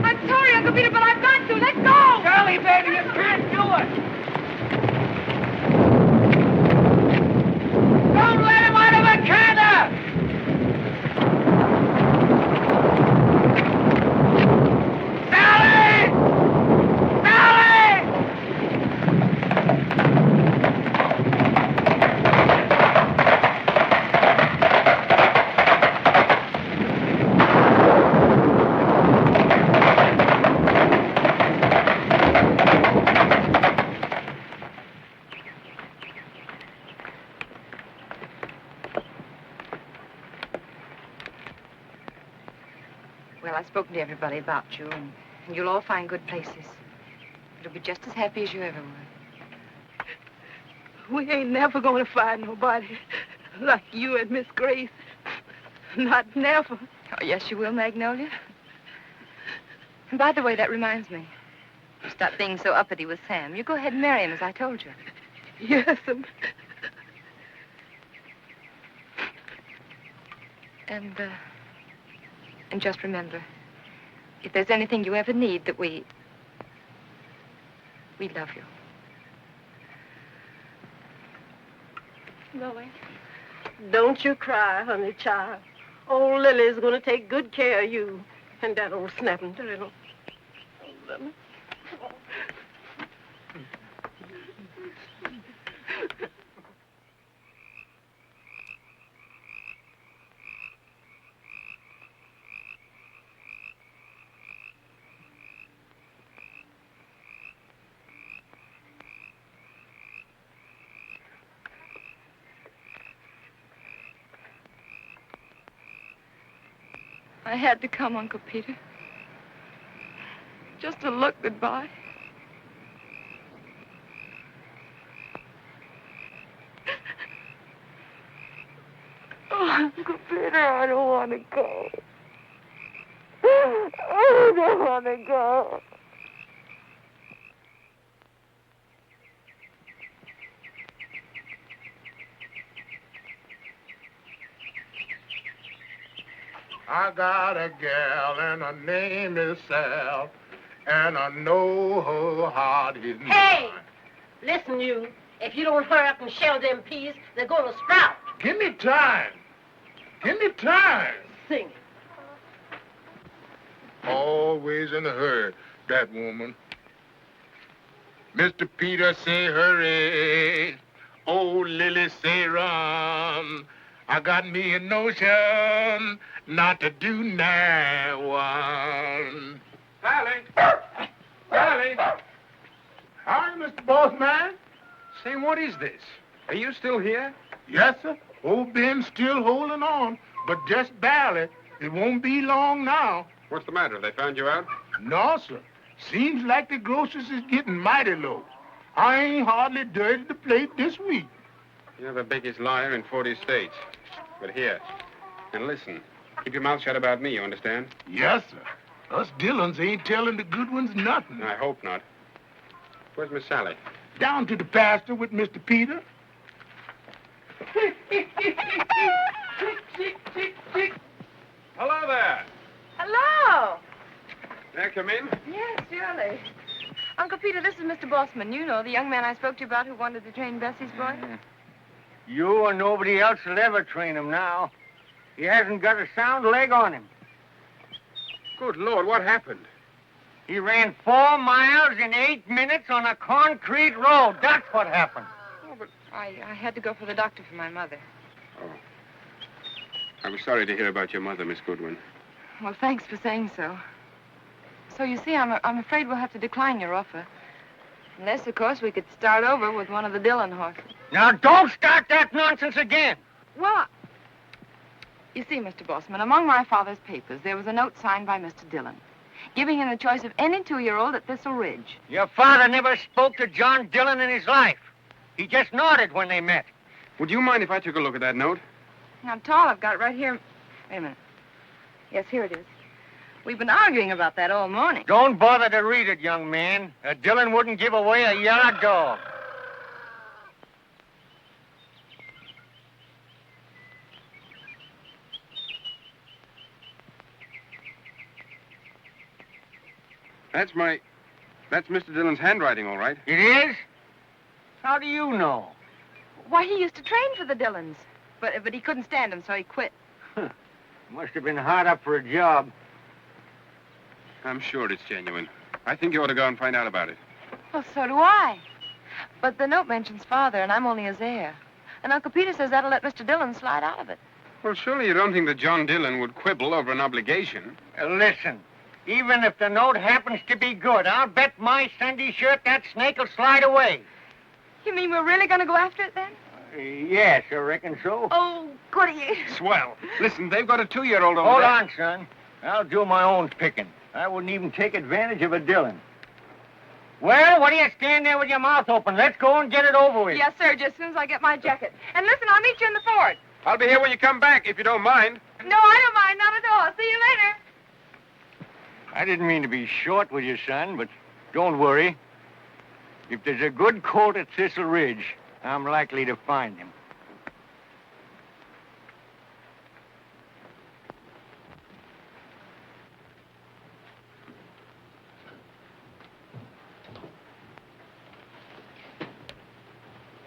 I'm sorry, Uncle Peter, but I've got to. Let go. Charlie, baby, you can't do it. Don't let him out of the canter. Well, I've spoken to everybody about you, and you'll all find good places. You'll be just as happy as you ever were. We ain't never going to find nobody like you and Miss Grace. Not never. Oh, yes, you will, Magnolia. And by the way, that reminds me. You stop being so uppity with Sam. You go ahead and marry him, as I told you. Yes, And just remember, if there's anything you ever need, that we love you. Lily. Don't you cry, honey child. Old Lily's gonna take good care of you and that old snapping turtle. Oh, Lily. I had to come, Uncle Peter. Just to look goodbye. Oh, Uncle Peter, I don't want to go. I don't want to go. I got a gal and her name is Sal, and I know her heart is mine. Hey! Listen, you. If you don't hurry up and shell them peas, they're going to sprout. Give me time. Give me time. Sing. Always in a hurry, that woman. Mr. Peter say hurry. Old Lily say run. I got me a notion not to do now one. Sally! Sally! Hi, Mr. Boss Man. Say, what is this? Are you still here? Yes, sir. Old Ben's still holding on, but just barely. It won't be long now. What's the matter? They found you out? No, sir. Seems like the groceries is getting mighty low. I ain't hardly dirtied the plate this week. You're the biggest liar in 40 states. But here, and listen, keep your mouth shut about me, you understand? Yes, sir. Us Dillons ain't telling the good ones nothing. I hope not. Where's Miss Sally? Down to the pasture with Mr. Peter. Hello there. Hello. May I come in? Yes, surely. Uncle Peter, this is Mr. Bossman. You know, the young man I spoke to you about who wanted to train Bessie's boy. You or nobody else will ever train him now. He hasn't got a sound leg on him. Good Lord, what happened? He ran 4 miles in 8 minutes on a concrete road. That's what happened. Oh, but I had to go for the doctor for my mother. Oh. I'm sorry to hear about your mother, Miss Goodwin. Well, thanks for saying so. So you see, I'm afraid we'll have to decline your offer. Unless, of course, we could start over with one of the Dillon horses. Now, don't start that nonsense again. Well, you see, Mr. Bossman, among my father's papers, there was a note signed by Mr. Dillon, giving him the choice of any 2-year-old at Thistle Ridge. Your father never spoke to John Dillon in his life. He just nodded when they met. Would you mind if I took a look at that note? Now, Tall, I've got it right here. Wait a minute. Yes, here it is. We've been arguing about that all morning. Don't bother to read it, young man. Dillon wouldn't give away a yellow dog. That's Mr. Dillon's handwriting, all right. It is? How do you know? Why, he used to train for the Dillons. But he couldn't stand them, so he quit. Must have been hard up for a job. I'm sure it's genuine. I think you ought to go and find out about it. Well, so do I. But the note mentions Father, and I'm only his heir. And Uncle Peter says that'll let Mr. Dillon slide out of it. Well, surely you don't think that John Dillon would quibble over an obligation. Listen, even if the note happens to be good, I'll bet my Sunday shirt that snake will slide away. You mean we're really going to go after it, then? Yes, I reckon so. Oh, goody. Swell. Listen, they've got a 2-year-old over Hold there. on, son. I'll do my own picking. I wouldn't even take advantage of a Dillon. Well, what do you stand there with your mouth open? Let's go and get it over with. Yes, sir, just as soon as I get my jacket. And listen, I'll meet you in the fort. I'll be here when you come back, if you don't mind. No, I don't mind, not at all. See you later. I didn't mean to be short with you, son, but don't worry. If there's a good colt at Thistle Ridge, I'm likely to find him.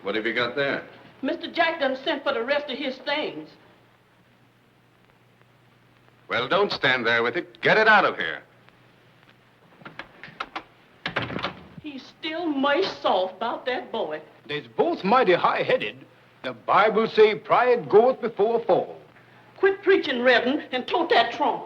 What have you got there? Mr. Jack done sent for the rest of his things. Well, don't stand there with it. Get it out of here. He's still mighty soft about that boy. They's both mighty high-headed. The Bible say pride goeth before a fall. Quit preaching, Reverend, and tote that trunk.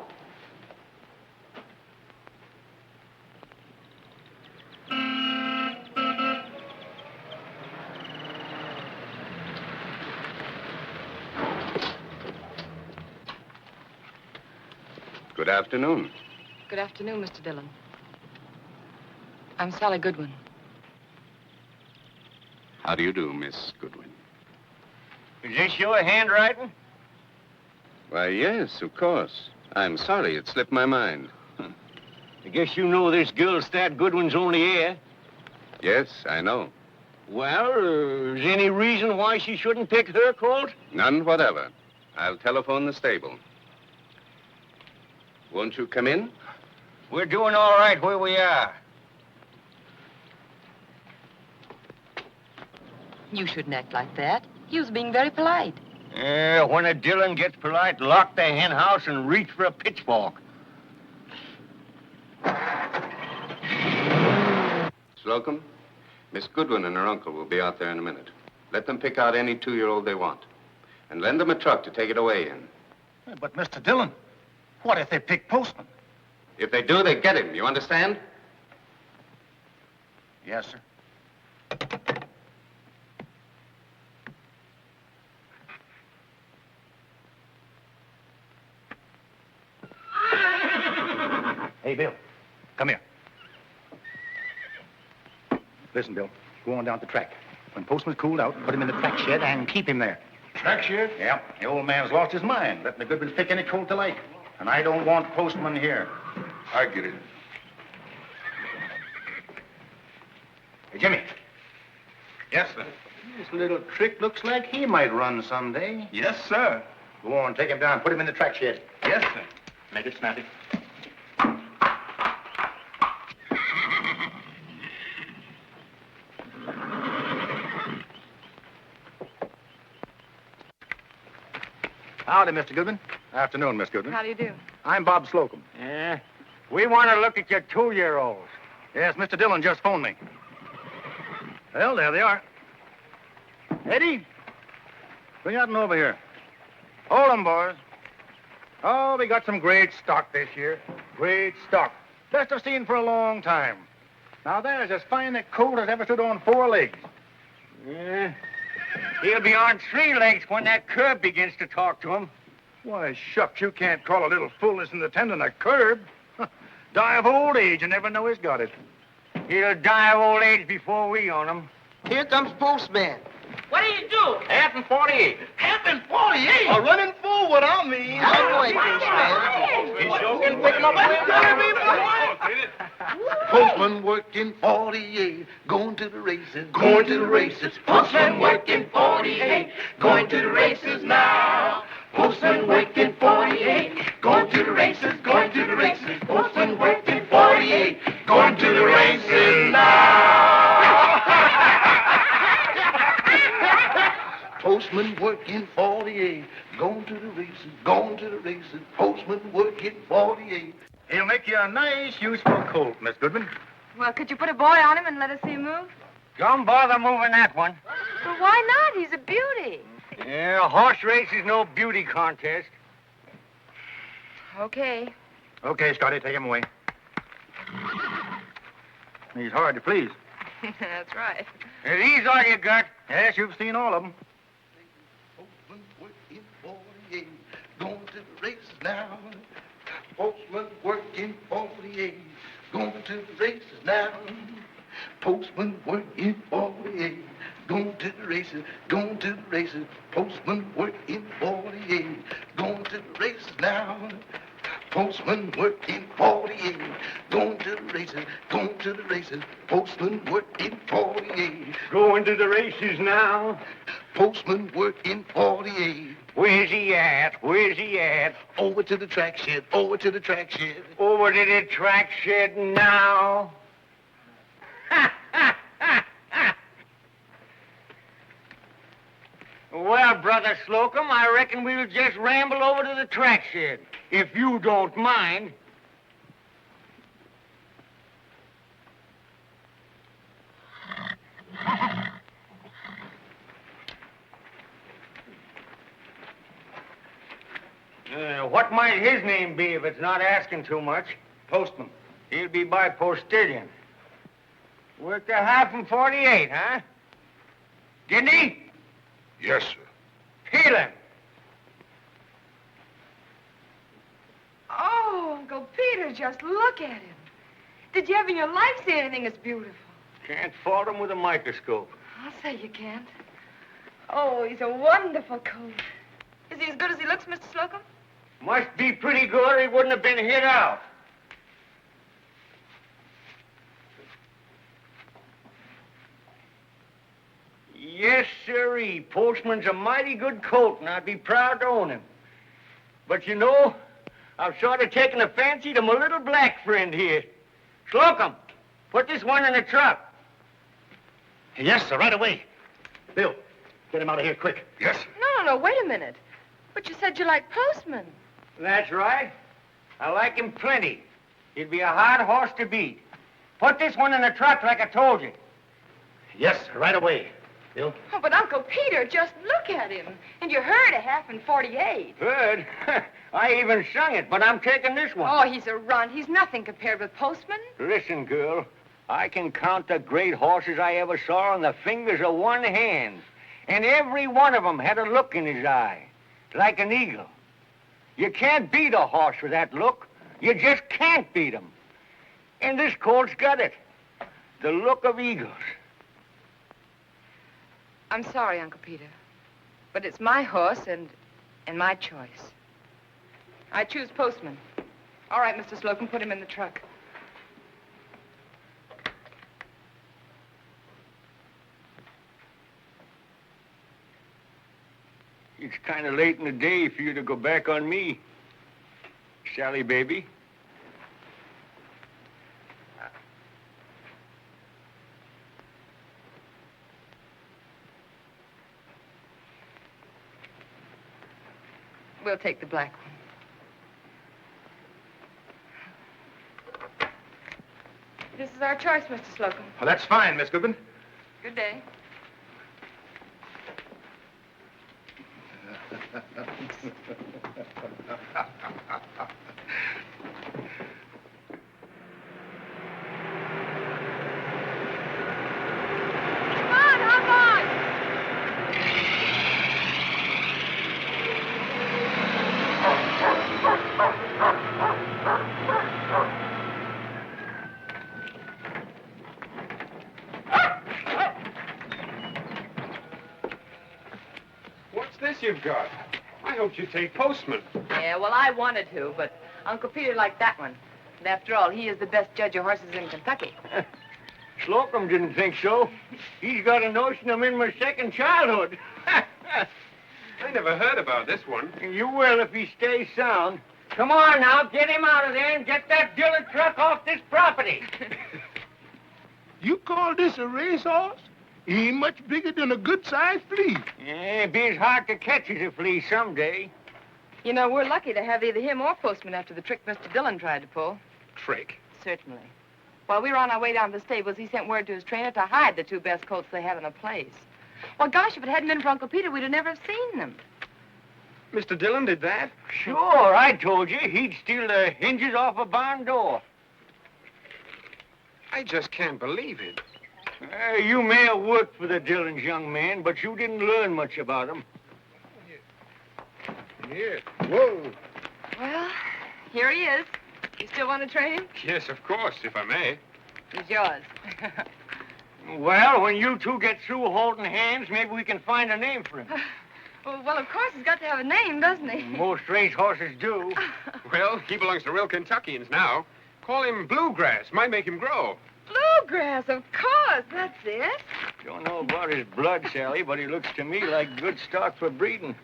Good afternoon. Good afternoon, Mr. Dillon. I'm Sally Goodwin. How do you do, Miss Goodwin? Is this your handwriting? Why, yes, of course. I'm sorry, it slipped my mind. I guess you know this girl, Stat Goodwin's only heir. Yes, I know. Well, is there any reason why she shouldn't pick her colt? None whatever. I'll telephone the stable. Won't you come in? We're doing all right where we are. You shouldn't act like that. You was being very polite. Yeah, when a Dillon gets polite, lock the hen house and reach for a pitchfork. Slocum, Miss Goodwin and her uncle will be out there in a minute. Let them pick out any 2-year-old they want. And lend them a truck to take it away in. But, Mr. Dillon, what if they pick Postman? If they do, they get him. You understand? Yes, sir. Hey, Bill, come here. Listen, Bill, go on down to the track. When Postman's cooled out, put him in the track shed and keep him there. Track shed? Yeah, the old man's lost his mind, letting the Goodwins pick any colt they like. And I don't want Postman here. I get it. Hey, Jimmy. Yes, sir. This little trick looks like he might run someday. Yes, sir. Go on, take him down, put him in the track shed. Yes, sir. Make it snappy. Howdy, Mr. Goodwin. Afternoon, Miss Goodwin. How do you do? I'm Bob Slocum. Yeah. We want to look at your 2-year-olds. Yes, Mr. Dillon just phoned me. Well, there they are. Eddie, bring out and over here. Hold 'em, boys. Oh, we got some great stock this year. Great stock. Best I've seen for a long time. Now, there's as fine a colt as ever stood on 4 legs. Yeah. He'll be on 3 legs when that curb begins to talk to him. Why, shucks, you can't call a little fullness in the tendon a curb. Die of old age and never know he's got it. He'll die of old age before we own him. Here comes Postman. What do you do? 1/2 Half and 48. A running forward, I mean. I'm going, Postman. He sure can pick him up. Postman working 48, going to the races, going to the races. Postman working 48, going to the races now. Postman working 48, going to the races, going to the races. Postman working 48, going to the races now. Postman working 48, going to the races, going to the races. Postman working 48. He'll make you a nice, useful colt, Miss Goodwin. Well, could you put a boy on him and let us see him move? Don't bother moving that one. But why not? He's a beauty. Yeah, a horse race is no beauty contest. Okay. Okay, Scotty, take him away. He's hard to please. That's right. Are these all you got? Yes, you've seen all of them. Postman working 48, going to the races now. Postman working 48, going to the races now. Postman working 48, going to the races, going to the races. Postman working 48, going to the races now. Postman working 48, going to the races, going to the races. Postman working 48, going to the races now. Postman working 48. Where's he at? Where's he at? Over to the track shed, over to the track shed. Over to the track shed now. Well, Brother Slocum, I reckon we'll just ramble over to the track shed, if you don't mind. What might his name be if it's not asking too much? Postman. He'll be by postillion. Worked a half and 48, huh? Didn't he? Yes, sir. Feel him. Oh, Uncle Peter, just look at him. Did you ever in your life see anything as beautiful? Can't fault him with a microscope. I'll say you can't. Oh, he's a wonderful coat. Is he as good as he looks, Mr. Slocum? Must be pretty good or he wouldn't have been hit out. Yes, sirree. Postman's a mighty good coat, and I'd be proud to own him. But you know, I've sort of taken a fancy to my little black friend here. Slocum, put this one in the truck. Yes, sir, right away. Bill, get him out of here quick. Yes, sir. No, wait a minute. But you said you liked Postman. That's right. I like him plenty. He'd be a hard horse to beat. Put this one in the truck like I told you. Yes, sir, right away. Bill? Oh, but Uncle Peter, just look at him. And you heard a half and 48. Heard? I even sung it, but I'm taking this one. Oh, he's a runt. He's nothing compared with Postman. Listen, girl. I can count the great horses I ever saw on the fingers of one hand. And every one of them had a look in his eye, like an eagle. You can't beat a horse with that look. You just can't beat him. And this colt's got it. The look of eagles. I'm sorry, Uncle Peter. But it's my horse and my choice. I choose Postman. All right, Mr. Slocum, put him in the truck. It's kind of late in the day for you to go back on me, Sally, baby. We'll take the black one. This is our choice, Mr. Slocum. Well, that's fine, Miss Goodwin. Good day. Come on, hop on! What's this you've got? I hoped you'd take Postman. Yeah, well, I wanted to, but Uncle Peter liked that one. And after all, he is the best judge of horses in Kentucky. Slocum didn't think so. He's got a notion I'm in my second childhood. I never heard about this one. You will if he stays sound. Come on now, get him out of there and get that Dillard truck off this property. You call this a racehorse? He ain't much bigger than a good-sized flea. Yeah, be as hard to catch as a flea someday. You know, we're lucky to have either him or Postman after the trick Mr. Dillon tried to pull. Trick? Certainly. While we were on our way down to the stables, he sent word to his trainer to hide the two best colts they had in the place. Well, gosh, if it hadn't been for Uncle Peter, we'd have never have seen them. Mr. Dillon did that? Sure, I told you. He'd steal the hinges off a barn door. I just can't believe it. You may have worked for the Dillons, young man, but you didn't learn much about them. Yeah. Whoa. Well, here he is. You still want to trade him? Yes, of course, if I may. He's yours. Well, when you two get through holding hands, maybe we can find a name for him. Well, of course, he's got to have a name, doesn't he? Most race horses do. Well, he belongs to real Kentuckians now. Call him Bluegrass. Might make him grow. Bluegrass, of course. That's it. Don't know about his blood, Sally, but he looks to me like good stock for breeding.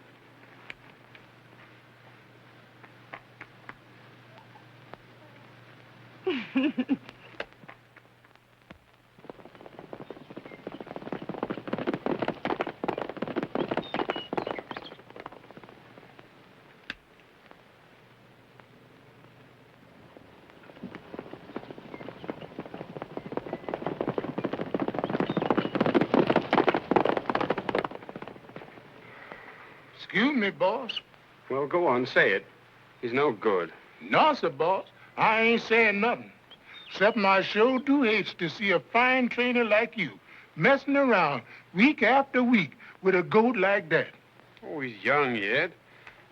Excuse me, boss. Well, go on, say it. He's no good. No, sir, boss. I ain't saying nothing. Except I sure do hate to see a fine trainer like you messing around week after week with a goat like that. Oh, he's young yet.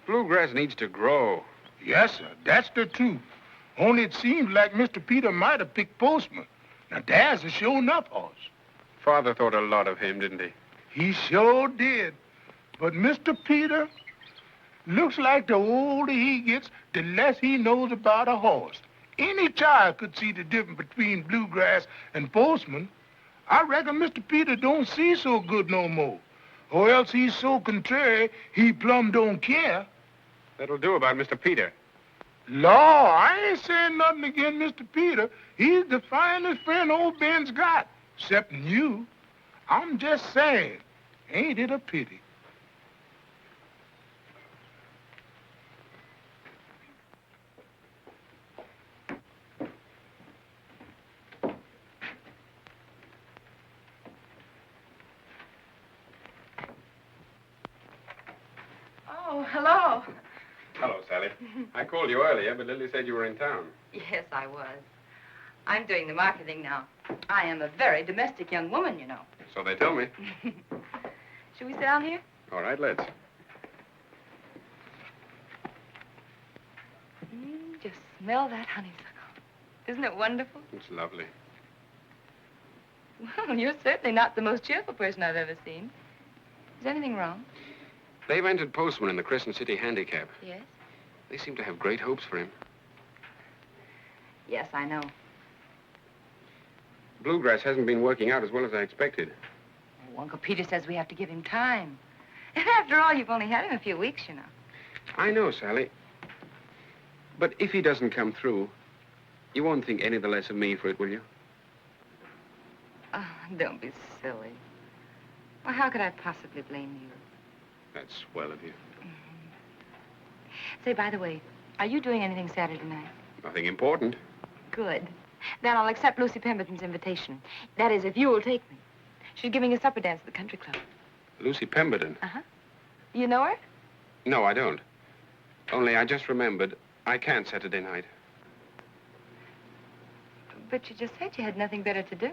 Bluegrass needs to grow. Yes, sir. That's the truth. Only it seems like Mr. Peter might have picked Postman. Now, there's a sure enough horse. Father thought a lot of him, didn't he? He sure did. But Mr. Peter looks like the older he gets, the less he knows about a horse. Any child could see the difference between Bluegrass and Postman. I reckon Mr. Peter don't see so good no more. Or else he's so contrary, he plumb don't care. That'll do about Mr. Peter. Law, I ain't saying nothing against Mr. Peter. He's the finest friend old Ben's got, excepting you. I'm just saying, ain't it a pity? Oh, hello. Hello, Sally. I called you earlier, but Lily said you were in town. Yes, I was. I'm doing the marketing now. I am a very domestic young woman, you know. So they tell me. Should we sit down here? All right, let's. Just smell that honeysuckle. Isn't it wonderful? It's lovely. Well, you're certainly not the most cheerful person I've ever seen. Is anything wrong? They've entered Postman in the Crescent City Handicap. Yes? They seem to have great hopes for him. Yes, I know. Bluegrass hasn't been working out as well as I expected. Oh, Uncle Peter says we have to give him time. And after all, you've only had him a few weeks, you know. I know, Sally. But if he doesn't come through, you won't think any the less of me for it, will you? Oh, don't be silly. Well, how could I possibly blame you? That's swell of you. Say, by the way, are you doing anything Saturday night? Nothing important. Good. Then I'll accept Lucy Pemberton's invitation. That is, if you will take me. She's giving a supper dance at the country club. Lucy Pemberton? Uh-huh. You know her? No, I don't. Only I just remembered I can't Saturday night. But you just said you had nothing better to do.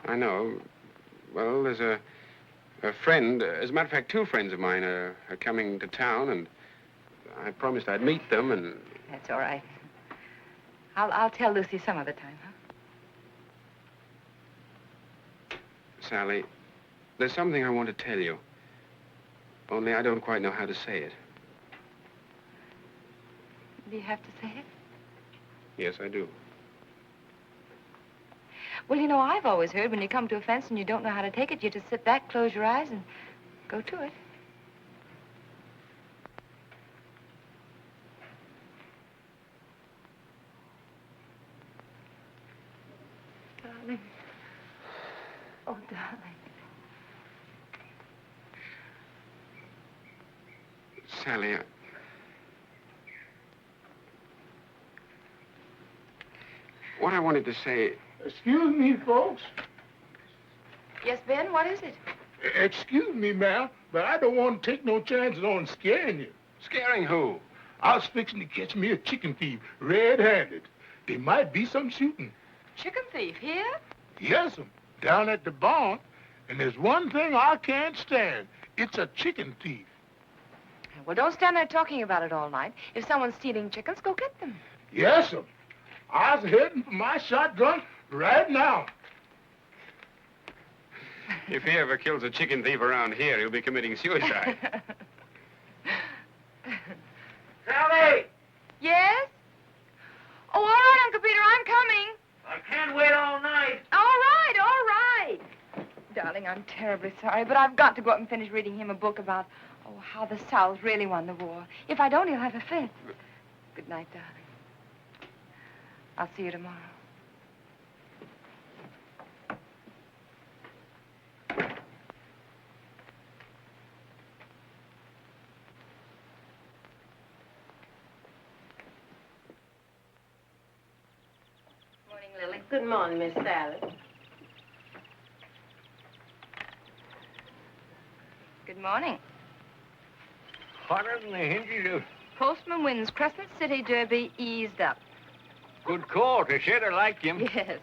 I know. Well, there's a friend, as a matter of fact, two friends of mine are coming to town, and I promised I'd meet them, and... That's all right. I'll tell Lucy some other time, huh? Sally, there's something I want to tell you. Only I don't quite know how to say it. Do you have to say it? Yes, I do. Well, you know, I've always heard when you come to a fence and you don't know how to take it, you just sit back, close your eyes, and go to it. Darling. Oh, darling. Sally, what I wanted to say... Excuse me, folks. Yes, Ben, what is it? Excuse me, ma'am, but I don't want to take no chances on scaring you. Scaring who? I was fixing to catch me a chicken thief, red-handed. There might be some shooting. Chicken thief, here? Yes'm, down at the barn. And there's one thing I can't stand. It's a chicken thief. Well, don't stand there talking about it all night. If someone's stealing chickens, go get them. Yes'm. I was heading for my shotgun right now. If he ever kills a chicken thief around here, he'll be committing suicide. Sally! Yes? Oh, all right, Uncle Peter, I'm coming. I can't wait all night. All right, all right. Darling, I'm terribly sorry, but I've got to go up and finish reading him a book about, how the South really won the war. If I don't, he'll have a fit. Good night, darling. I'll see you tomorrow. Morning, Lily. Good morning, Miss Sally. Good morning. Hotter than the hinges of... Postman wins Crescent City Derby eased up. Good call. To said I liked him. Yes.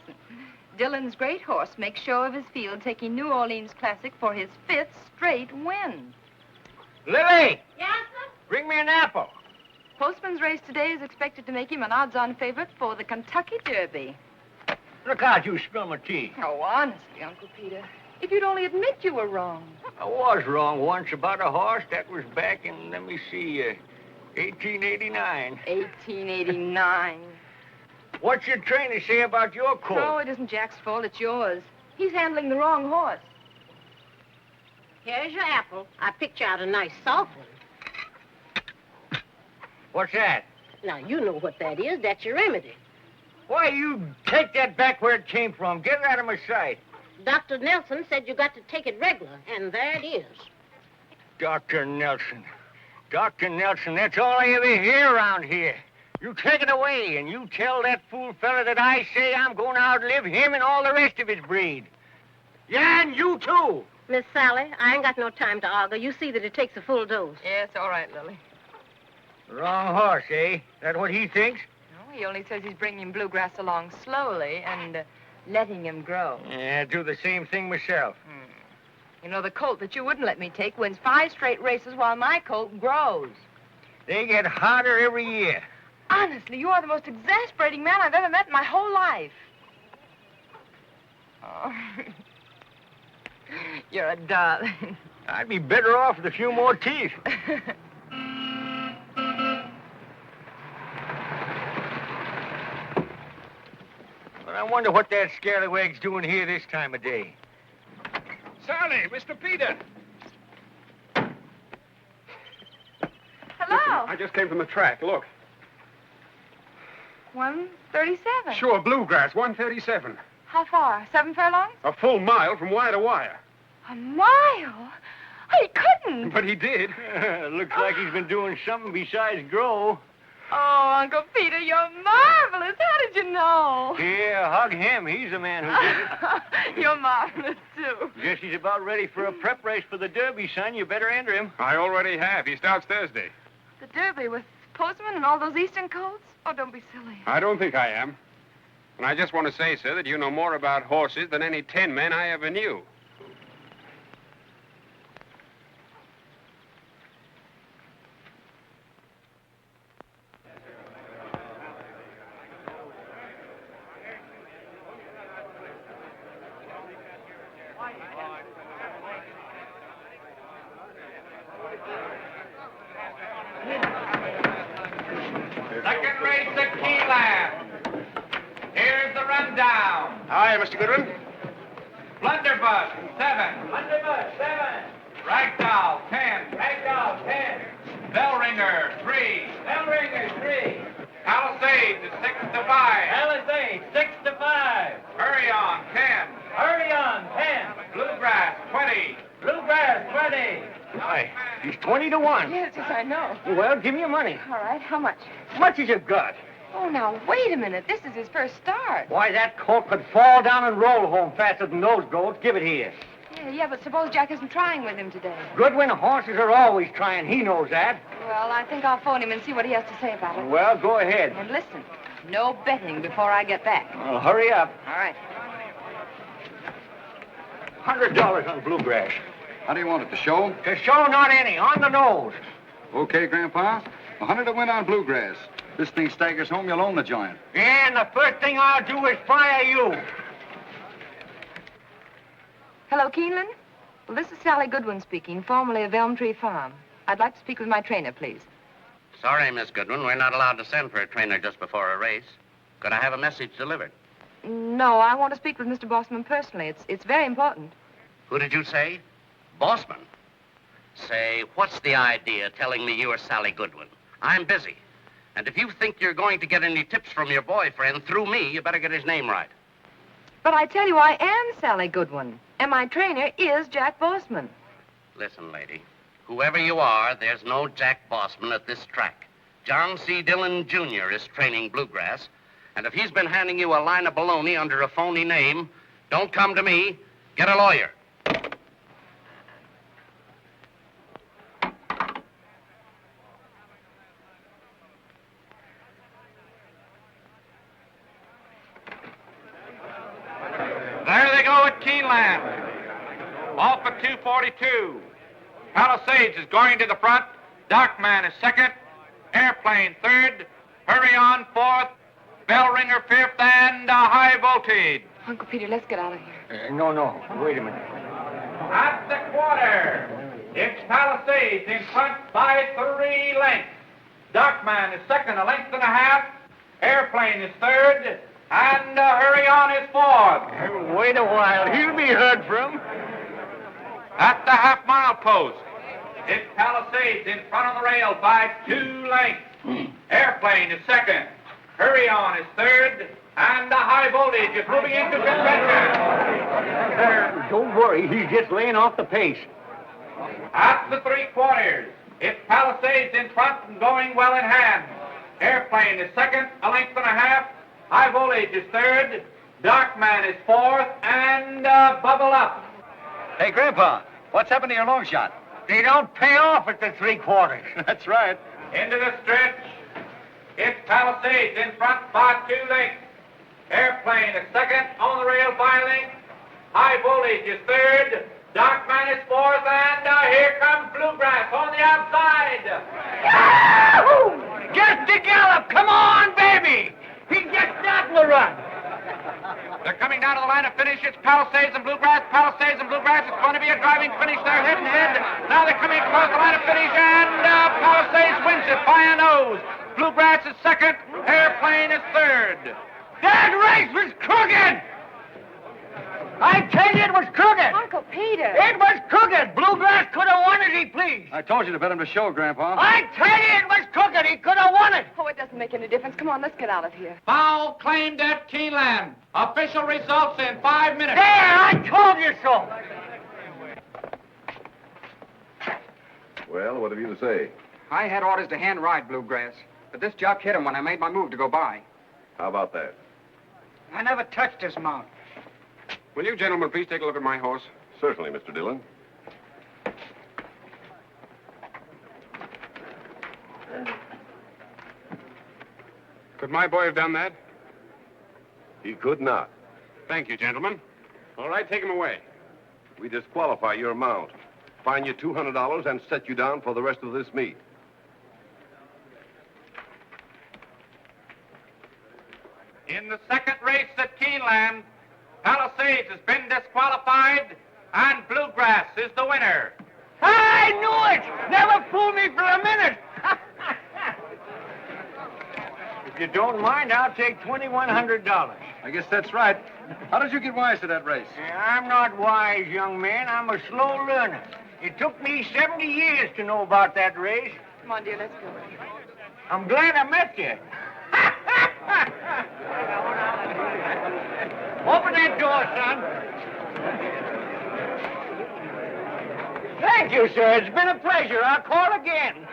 Dillon's great horse makes show of his field, taking New Orleans Classic for his 5th straight win. Lily! Yes, sir? Bring me an apple. Postman's race today is expected to make him an odds-on favorite for the Kentucky Derby. Look out, you spill my tea. Oh, honestly, Uncle Peter. If you'd only admit you were wrong. I was wrong once about a horse. That was back in, let me see, 1889. 1889. What's your trainer say about your colt? No, it isn't Jack's fault. It's yours. He's handling the wrong horse. Here's your apple. I picked you out a nice soft one. What's that? Now, you know what that is. That's your remedy. Why, you take that back where it came from. Get it out of my sight. Dr. Nelson said you got to take it regular, and there it is. Dr. Nelson. Dr. Nelson, that's all I ever hear around here. You take it away, and you tell that fool fella that I say I'm going to outlive him and all the rest of his breed. Yeah, and you too. Miss Sally, I ain't got no time to argue. You see that it takes a full dose. Yes, all right, Lily. Wrong horse, eh? That what he thinks? No, he only says he's bringing him Bluegrass along slowly and letting him grow. Yeah, I do the same thing myself. You know, the colt that you wouldn't let me take wins 5 straight races while my colt grows. They get harder every year. Honestly, you are the most exasperating man I've ever met in my whole life. Oh. You're a darling. I'd be better off with a few more teeth. But I wonder what that scallywag's doing here this time of day. Sally, Mr. Peter. Hello. I just came from the track. Look. 137. Sure, Bluegrass, 137. How far? 7 furlongs? A full mile from wire to wire. A mile? He couldn't. But he did. Looks like he's been doing something besides grow. Oh, Uncle Peter, you're marvelous. How did you know? Yeah, hug him. He's the man who did it. You're marvelous, too. Guess he's about ready for a prep race for the Derby, son. You better enter him. I already have. He starts Thursday. The Derby with Postman and all those Eastern colts? Oh, don't be silly. I don't think I am. And I just want to say, sir, that you know more about horses than any 10 men I ever knew. Second race at Keyland. Here's the rundown. Hi, Mr. Goodwin. Blunderbuss, 7. Blunderbuss, 7. Ragdoll, 10. Ragdoll, 10. Bellringer, 3. Bellringer, 3. Palisade is 6 to 5. Palisade, 6 to 5. Hurry on, 10. Hurry on, 10. Bluegrass, 20. Bluegrass, 20. Why, he's 20 to 1. Yes, I know. Well, give me your money. All right, how much? Much as you've got. Oh, now, wait a minute. This is his first start. Why, that colt could fall down and roll home faster than those goats. Give it here. Yeah, but suppose Jack isn't trying with him today. Goodwin, horses are always trying. He knows that. Well, I think I'll phone him and see what he has to say about it. Well, go ahead. And listen, no betting before I get back. Well, hurry up. All right. $100 on Bluegrass. How do you want it, to show? To show, not any. On the nose. Okay, Grandpa. 100 to win on Bluegrass. This thing staggers home, you'll own the joint. And the first thing I'll do is fire you. Hello, Keeneland? Well, this is Sally Goodwin speaking, formerly of Elm Tree Farm. I'd like to speak with my trainer, please. Sorry, Miss Goodwin, we're not allowed to send for a trainer just before a race. Could I have a message delivered? No, I want to speak with Mr. Bossman personally. It's very important. Who did you say? Bossman. Say, what's the idea telling me you're Sally Goodwin? I'm busy. And if you think you're going to get any tips from your boyfriend through me, you better get his name right. But I tell you, I am Sally Goodwin, and my trainer is Jack Bossman. Listen, lady, whoever you are, there's no Jack Bossman at this track. John C. Dillon, Jr. is training Bluegrass, and if he's been handing you a line of baloney under a phony name, don't come to me. Get a lawyer. Off at 242. Palisades is going to the front. Darkman is second. Airplane third. Hurry on fourth. Bell ringer fifth, and high voltage. Uncle Peter, let's get out of here. No. Wait a minute. At the quarter, it's Palisades in front by 3 lengths. Darkman is second, a length and a half. Airplane is third, and Hurry On is fourth. Wait a while. He'll be heard from. At the half-mile post, it's Palisades in front of the rail by 2 lengths. Airplane is second. Hurry On is third, and the high voltage is moving into contention. Don't worry, he's just laying off the pace. At the 3/4, it's Palisades in front and going well in hand. Airplane is second, a length and a half. High voltage is third. Darkman is fourth, and Bubble Up. Hey, Grandpa, what's happened to your long shot? They don't pay off at the 3/4. That's right. Into the stretch. It's Palisades in front by 2 lengths. Airplane is second, on the rail by lengths. High voltage is third. Darkman is fourth, and here comes Bluegrass on the outside. Yahoo! Just a gallop! Come on, baby! He's just starting to run. They're coming down to the line of finish. It's Palisades and Bluegrass. Palisades and Bluegrass. It's going to be a driving finish. They're head and head. Now they're coming across the line of finish, and Palisades wins it by a nose. Bluegrass is second. Airplane is third. That race was crooked! I tell you it was crooked! Uncle Peter! It was crooked! Bluegrass could have won it, he pleased. I told you to bet him to show, Grandpa. I tell you it was crooked! He could have won it! Oh, it doesn't make any difference. Come on, let's get out of here. Foul claimed at Keeneland. Official results in 5 minutes. There, I told you so! Well, what have you to say? I had orders to hand ride Bluegrass, but this jock hit him when I made my move to go by. How about that? I never touched his mount. Will you gentlemen please take a look at my horse? Certainly, Mr. Dillon. Could my boy have done that? He could not. Thank you, gentlemen. All right, take him away. We disqualify your mount, fine you $200, and set you down for the rest of this meet. In the second race at Keeneland, Palisades has been disqualified, and Bluegrass is the winner. I knew it! Never fooled me for a minute! If you don't mind, I'll take $2,100. I guess that's right. How did you get wise to that race? I'm not wise, young man. I'm a slow learner. It took me 70 years to know about that race. Come on, dear, let's go. I'm glad I met you. Open that door, son. Thank you, sir. It's been a pleasure. I'll call again.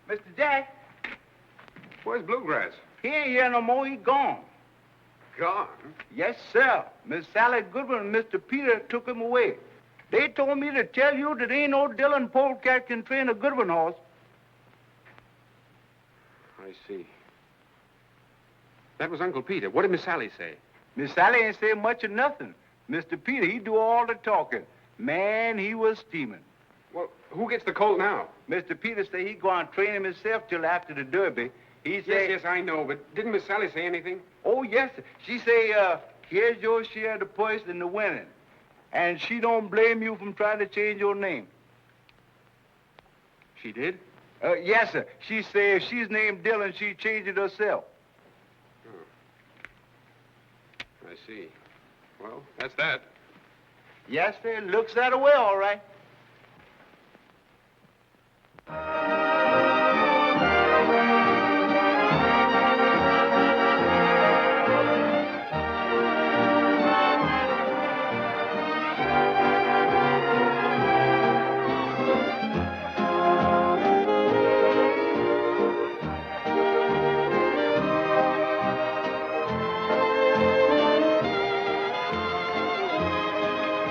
Mr. Jack? Where's Bluegrass? He ain't here no more. He gone. Gone? Yes, sir. Miss Sally Goodwin and Mr. Peter took him away. They told me to tell you that ain't no Dillon polecat can train a Goodwin horse. I see. That was Uncle Peter. What did Miss Sally say? Miss Sally ain't say much of nothing. Mr. Peter, he do all the talking. Man, he was steaming. Well, who gets the colt now? Mr. Peter say he go on train him himself till after the Derby. He say... Yes, I know, but didn't Miss Sally say anything? Oh, yes, sir. She say, here's your share of the purse and the winning. And she don't blame you from trying to change your name. She did? Yes, sir. She say if she's named Dillon, she change it herself. Oh. I see. Well, that's that. Yes, sir. Looks that way, all right.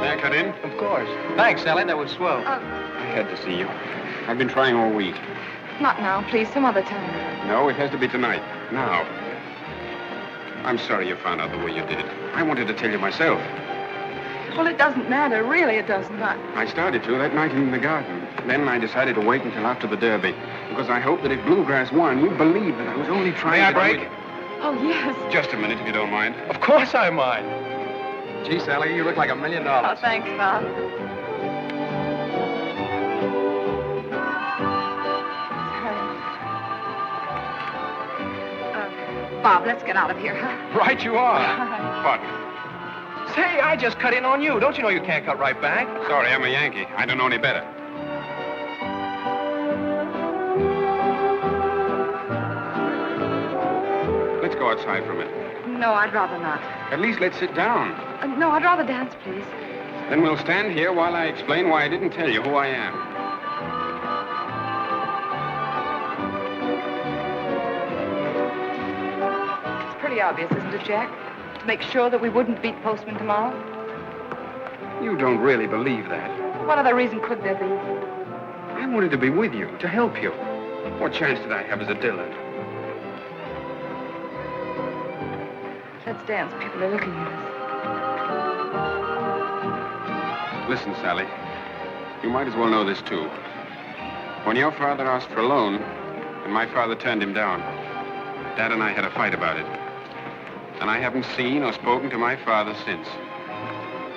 May I cut in? Of course. Thanks, Sally. That was swell. I had to see you. I've been trying all week. Not now, please. Some other time. No, it has to be tonight. Now. I'm sorry you found out the way you did. I wanted to tell you myself. Well, it doesn't matter. Really, it doesn't. I started to that night in the garden. Then I decided to wait until after the Derby, because I hoped that if Bluegrass won, you'd believe that I was only trying May I to... break? Oh, yes. Just a minute, if you don't mind. Of course I mind. Gee, Sally, you look like $1 million. Oh, thanks, Bob. Bob, let's get out of here, huh? Right you are. What? Say, I just cut in on you. Don't you know you can't cut right back? Sorry, I'm a Yankee. I don't know any better. Let's go outside for a minute. No, I'd rather not. At least let's sit down. No, I'd rather dance, please. Then we'll stand here while I explain why I didn't tell you who I am. It's pretty obvious, isn't it, Jack? To make sure that we wouldn't beat Postman tomorrow? You don't really believe that. What other reason could there be? I wanted to be with you, to help you. What chance did I have as a Dillon? Let's dance. People are looking at us. Listen, Sally. You might as well know this, too. When your father asked for a loan, and my father turned him down, Dad and I had a fight about it. And I haven't seen or spoken to my father since.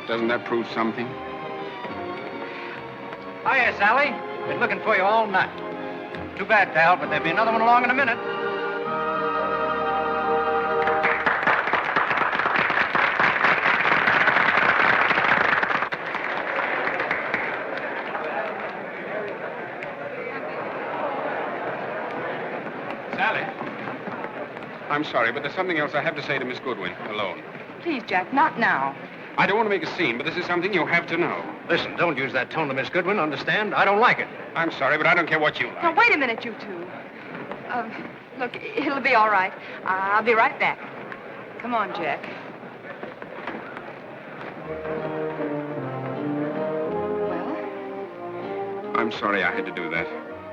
Doesn't that prove something? Hiya, Sally. Been looking for you all night. Too bad, pal, but there'll be another one along in a minute. Sally. I'm sorry, but there's something else I have to say to Miss Goodwin, alone. Please, Jack, not now. I don't want to make a scene, but this is something you have to know. Listen, don't use that tone to Miss Goodwin, understand? I don't like it. I'm sorry, but I don't care what you like. Now, wait a minute, you two. Look, it'll be all right. I'll be right back. Come on, Jack. I'm sorry I had to do that.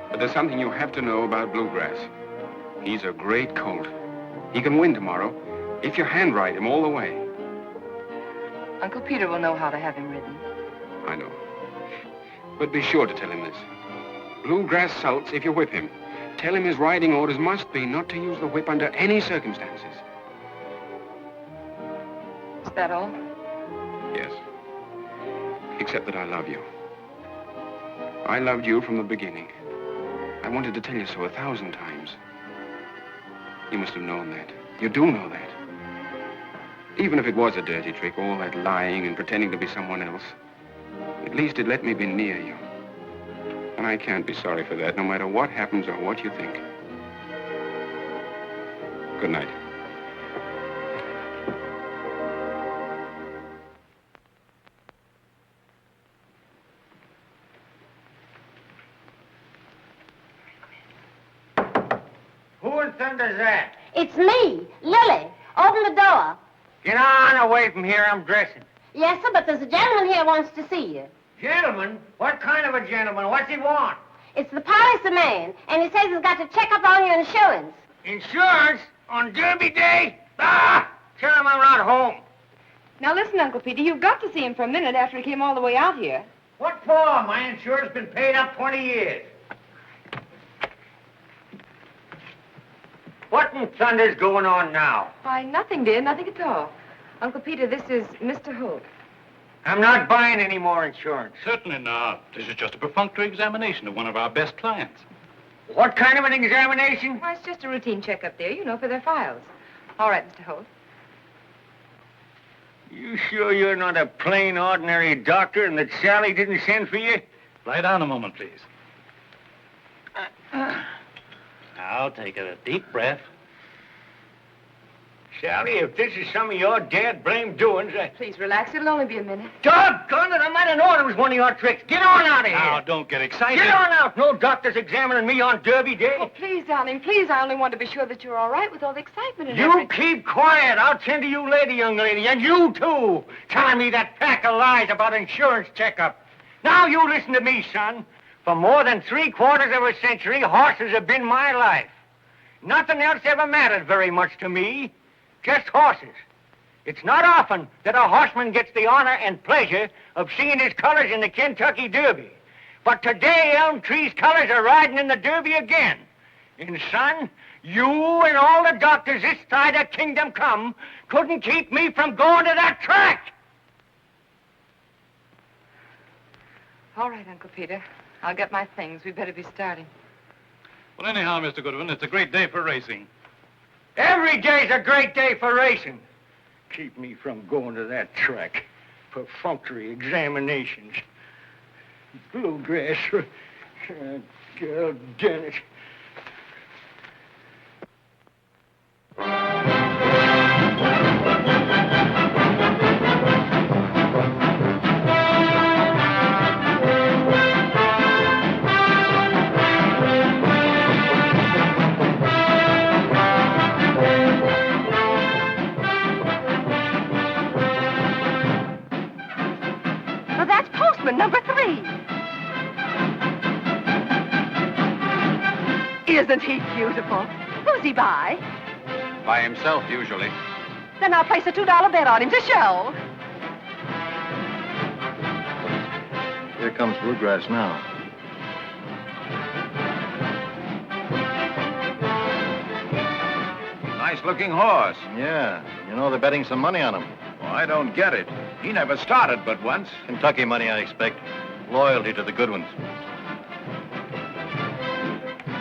But there's something you have to know about Bluegrass. He's a great colt. He can win tomorrow if you handwrite him all the way. Uncle Peter will know how to have him ridden. I know. But be sure to tell him this. Bluegrass sulks if you whip him. Tell him his riding orders must be not to use the whip under any circumstances. Is that all? Yes. Except that I love you. I loved you from the beginning. I wanted to tell you so 1,000 times. You must have known that. You do know that. Even if it was a dirty trick, all that lying and pretending to be someone else, at least it let me be near you. And I can't be sorry for that, no matter what happens or what you think. Good night. Who in thunder's that? It's me, Lily. Open the door. Get on away from here. I'm dressing. Yes, sir, but there's a gentleman here wants to see you. Gentleman? What kind of a gentleman? What's he want? It's the policy man, and he says he's got to check up on your insurance. Insurance? On Derby Day? Ah! Tell him I'm not home. Now, listen, Uncle Peter, you've got to see him for a minute after he came all the way out here. What for? My insurance has been paid up 20 years. What in thunder's going on now? Why, nothing, dear, nothing at all. Uncle Peter, this is Mr. Holt. I'm not buying any more insurance. Certainly not. This is just a perfunctory examination of one of our best clients. What kind of an examination? Why, it's just a routine checkup there, you know, for their files. All right, Mr. Holt. You sure you're not a plain, ordinary doctor and that Sally didn't send for you? Lie down a moment, please. Now, take a deep breath. Sally, if this is some of your dad-blamed doings, Please relax. It'll only be a minute. Doggone it, I might have known it was one of your tricks. Get on out of here. Now, don't get excited. Get on out. No doctors examining me on Derby Day. Oh, please, darling, please. I only want to be sure that you're all right with all the excitement and You everything. keep quiet. I'll tend to you later, young lady. And you, too. Telling me that pack of lies about insurance checkup. Now, you listen to me, son. For more than 3/4 of a century, horses have been my life. Nothing else ever mattered very much to me. Just horses. It's not often that a horseman gets the honor and pleasure of seeing his colors in the Kentucky Derby. But today, Elm Tree's colors are riding in the Derby again. And, son, you and all the doctors this side of Kingdom Come couldn't keep me from going to that track. All right, Uncle Peter. I'll get my things. We'd better be starting. Well, anyhow, Mr. Goodwin, it's a great day for racing. Every day's a great day for racing. Keep me from going to that track. Perfunctory examinations. Bluegrass. God damn it. Well, that's postman number 3. Isn't he beautiful? Who's he by? By himself, usually. Then I'll place a $2 bet on him to show. Here comes Bluegrass now. Nice-looking horse. Yeah. You know they're betting some money on him. Well, I don't get it. He never started but once. Kentucky money, I expect. Loyalty to the good ones.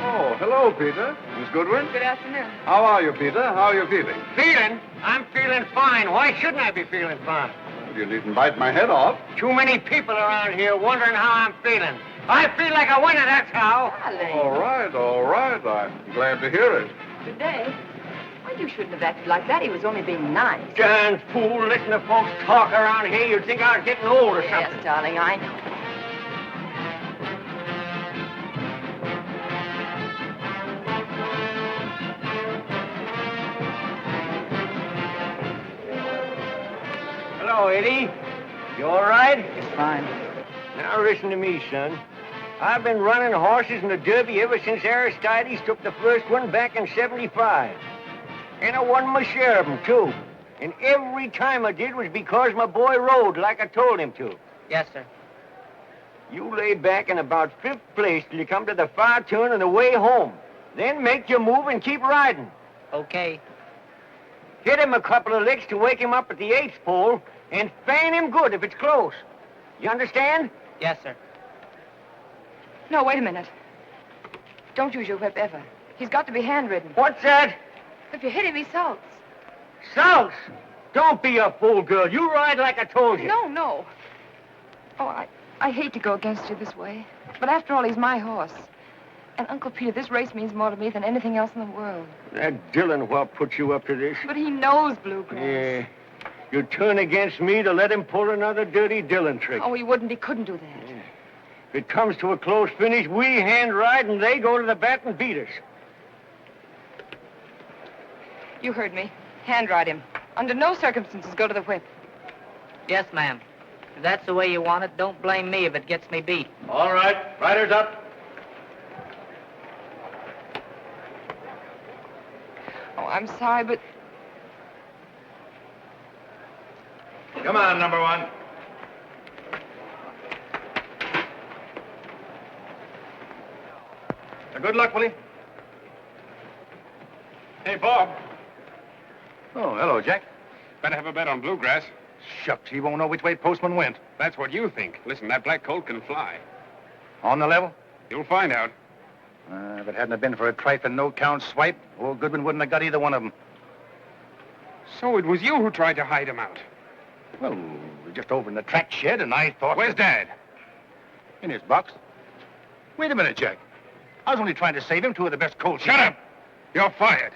Oh, hello, Peter. Miss Goodwin. Good afternoon. How are you, Peter? How are you feeling? Feeling? I'm feeling fine. Why shouldn't I be feeling fine? You needn't bite my head off. Too many people around here wondering how I'm feeling. I feel like a winner, that's how. All right, all right. I'm glad to hear it. Good day. Well, you shouldn't have acted like that. He was only being nice. Darn fool, listen to folks talk around here. You'd think I was getting old or something. Yes, darling, I know. Hello, Eddie. You all right? It's fine. Now listen to me, son. I've been running horses in the Derby ever since Aristides took the first one back in '75. And I won my share of them, too. And every time I did was because my boy rode like I told him to. Yes, sir. You lay back in about 5th place till you come to the far turn on the way home. Then make your move and keep riding. Okay. Hit him a couple of licks to wake him up at the 8th pole, and fan him good if it's close. You understand? Yes, sir. No, wait a minute. Don't use your whip ever. He's got to be handridden. What's that? If you hit him, he sulks. Sulks? Don't be a fool, girl. You ride like I told you. No, no. Oh, I hate to go against you this way. But after all, he's my horse. And Uncle Peter, this race means more to me than anything else in the world. That Dillon what put you up to this? But he knows Bluegrass. Yeah. You turn against me to let him pull another dirty Dillon trick. Oh, he wouldn't. He couldn't do that. Yeah. If it comes to a close finish, we hand ride and they go to the bat and beat us. You heard me. Hand ride him. Under no circumstances go to the whip. Yes, ma'am. If that's the way you want it, don't blame me if it gets me beat. All right. Riders up. Oh, I'm sorry, but... Come on, number 1. Good luck, Willie. Hey, Bob. Oh, hello, Jack. Better have a bet on Bluegrass. Shucks, he won't know which way Postman went. That's what you think. Listen, that black colt can fly. On the level? You'll find out. If it hadn't have been for a trifling no-count swipe, old Goodwin wouldn't have got either one of them. So it was you who tried to hide him out. Well, we're just over in the track shed, and I thought... Where's Dad? In his box. Wait a minute, Jack. I was only trying to save him 2 of the best colts. Shut up! You're fired.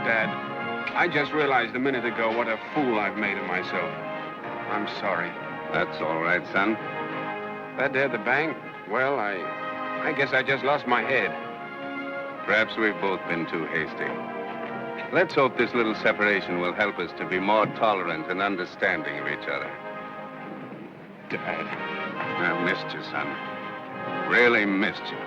Dad. I just realized a minute ago what a fool I've made of myself. I'm sorry. That's all right, son. That day at the bank, well, I guess I just lost my head. Perhaps we've both been too hasty. Let's hope this little separation will help us to be more tolerant and understanding of each other. Dad. I've missed you, son. Really missed you.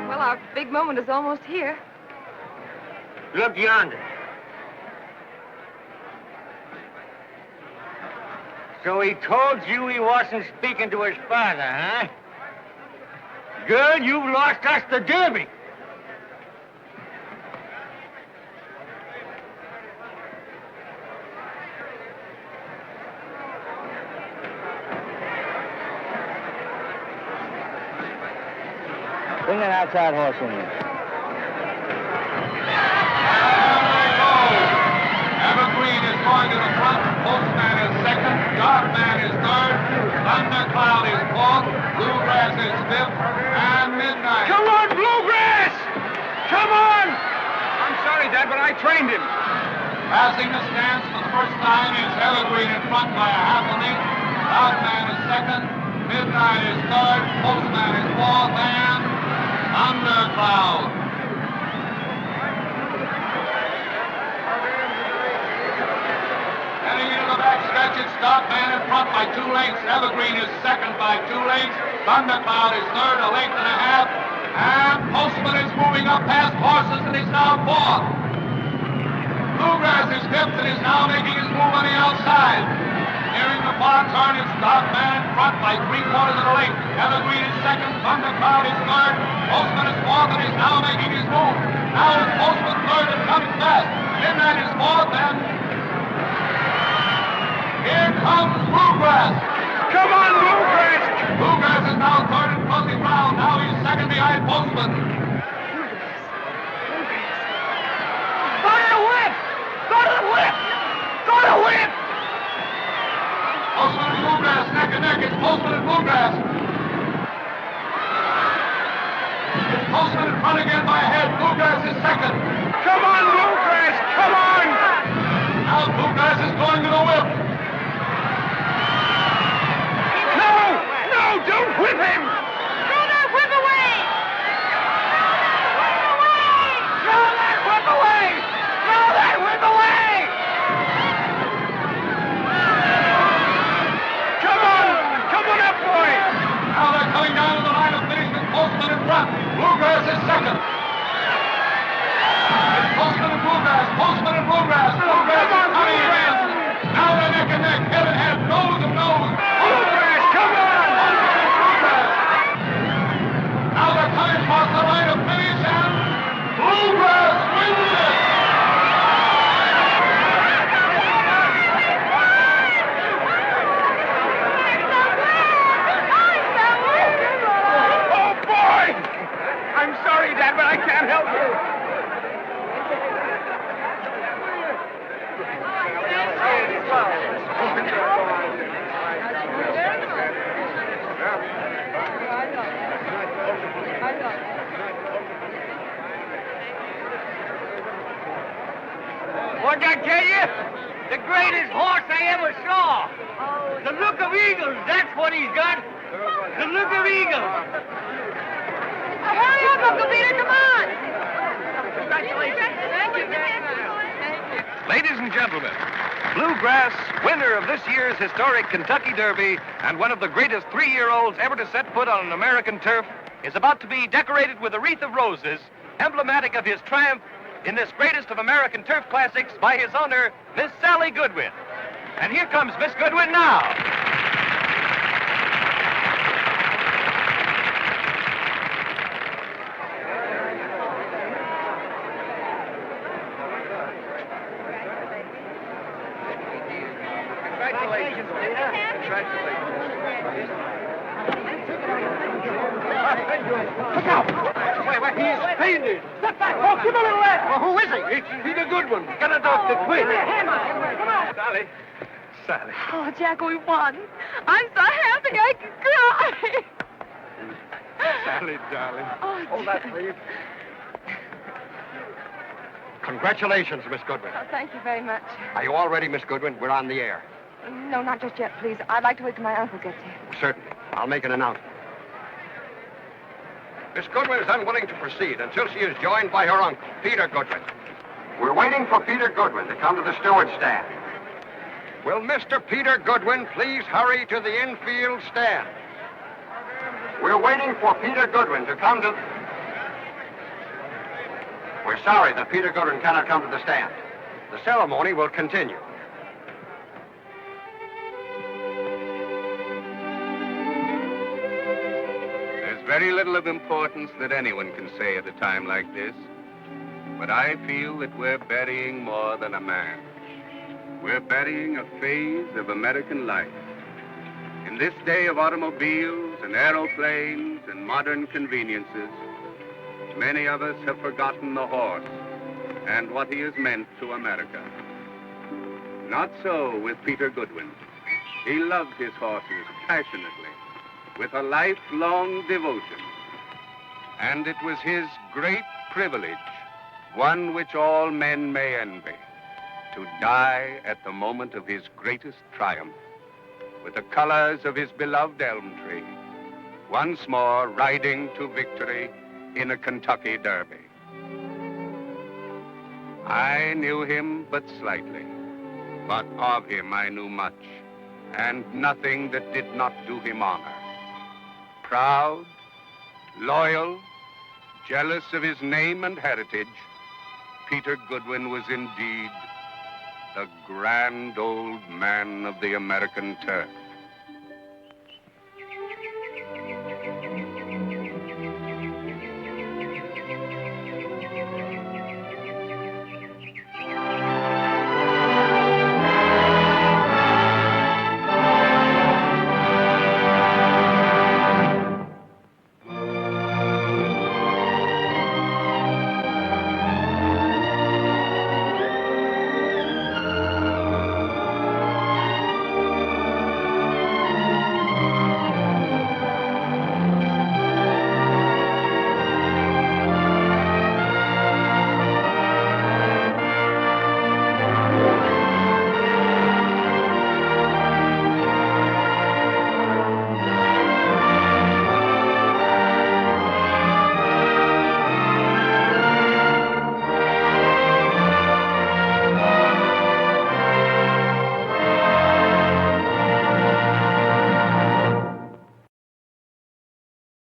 Well, our big moment is almost here. Look yonder. So he told you he wasn't speaking to his father, huh? Girl, you've lost us the Derby. Bring that outside horse in here. Evergreen is going to the front. Postman is second. Darkman is third. Thundercloud is fourth. Bluegrass is fifth. And Midnight. Come on, Bluegrass! Come on! I'm sorry, Dad, but I trained him. Passing the stands for the first time is Evergreen in front by a half a length. Darkman is second. Midnight is third. Postman is fourth. And Thundercloud. Heading into the back stretch, it's Darkman in front by 2 lengths. Evergreen is second by 2 lengths. Thundercloud is third, a length and a half. And Postman is moving up past horses and is now fourth. Bluegrass is fifth and is now making his move on the outside. Nearing the far turn, it's Darkman in front by 3/4 of a length. Evergreen is second, Thundercloud is third. Postman is fourth and is now making his move. Now it's Postman third and coming fast. Midnight is fourth and here comes Bluegrass. Come on, Bluegrass! Bluegrass is now third and closing round. Now he's second behind Postman. Go to the whip! Go to the whip! Go to the whip! Postman and Bluegrass neck and neck. It's Postman and Bluegrass. It's Postman in front again by a head. Bluegrass is second. Come on, Bluegrass! Come on! Now Bluegrass is going to the whip. No! No! Don't whip him! Throw that whip away! Throw that whip away! Throw that whip away! Come on! Come on up, boy! Now they're coming down to the line of finish with Postman in front. Bluegrass is second. It's Postman and Bluegrass. Postman and Bluegrass. Bluegrass is coming again. Now they're neck and neck, head and head, nose and nose. Bluegrass, come on! Now they're coming across the line of finish and Bluegrass wins it! Oh, boy! I'm sorry, Dad, but I can't help you. What'd I tell you? The greatest horse I ever saw. The look of eagles, that's what he's got. The look of eagles. Hurry up, Uncle Peter, come on! Congratulations. Thank you. Ladies and gentlemen, Bluegrass, winner of this year's historic Kentucky Derby and one of the greatest 3-year-olds ever to set foot on an American turf, is about to be decorated with a wreath of roses, emblematic of his triumph in this greatest of American turf classics by his owner, Miss Sally Goodwin. And here comes Miss Goodwin now. Congratulations, Peter. Look out! Wait, he's fainted. Step back, folks. Give him a little air. Well, who is he? He's a good one. Get a doctor, quick. Come on. Sally. Sally. Oh, Jack, we won. I'm so happy I can cry. Sally, darling. Oh, Hold that, please. Congratulations, Miss Goodwin. Oh, thank you very much. Are you all ready, Miss Goodwin? We're on the air. No, not just yet, please. I'd like to wait till my uncle gets here. Certainly. I'll make an announcement. Miss Goodwin is unwilling to proceed until she is joined by her uncle, Peter Goodwin. We're waiting for Peter Goodwin to come to the steward stand. Will Mr. Peter Goodwin please hurry to the infield stand? We're waiting for Peter Goodwin to come to... We're sorry that Peter Goodwin cannot come to the stand. The ceremony will continue. There's very little of importance that anyone can say at a time like this. But I feel that we're burying more than a man. We're burying a phase of American life. In this day of automobiles and aeroplanes and modern conveniences, many of us have forgotten the horse and what he has meant to America. Not so with Peter Goodwin. He loved his horses passionately, with a lifelong devotion. And it was his great privilege, one which all men may envy, to die at the moment of his greatest triumph, with the colors of his beloved elm tree, once more riding to victory in a Kentucky derby. I knew him but slightly, but of him I knew much, and nothing that did not do him honor. Proud, loyal, jealous of his name and heritage, Peter Goodwin was indeed the grand old man of the American turf.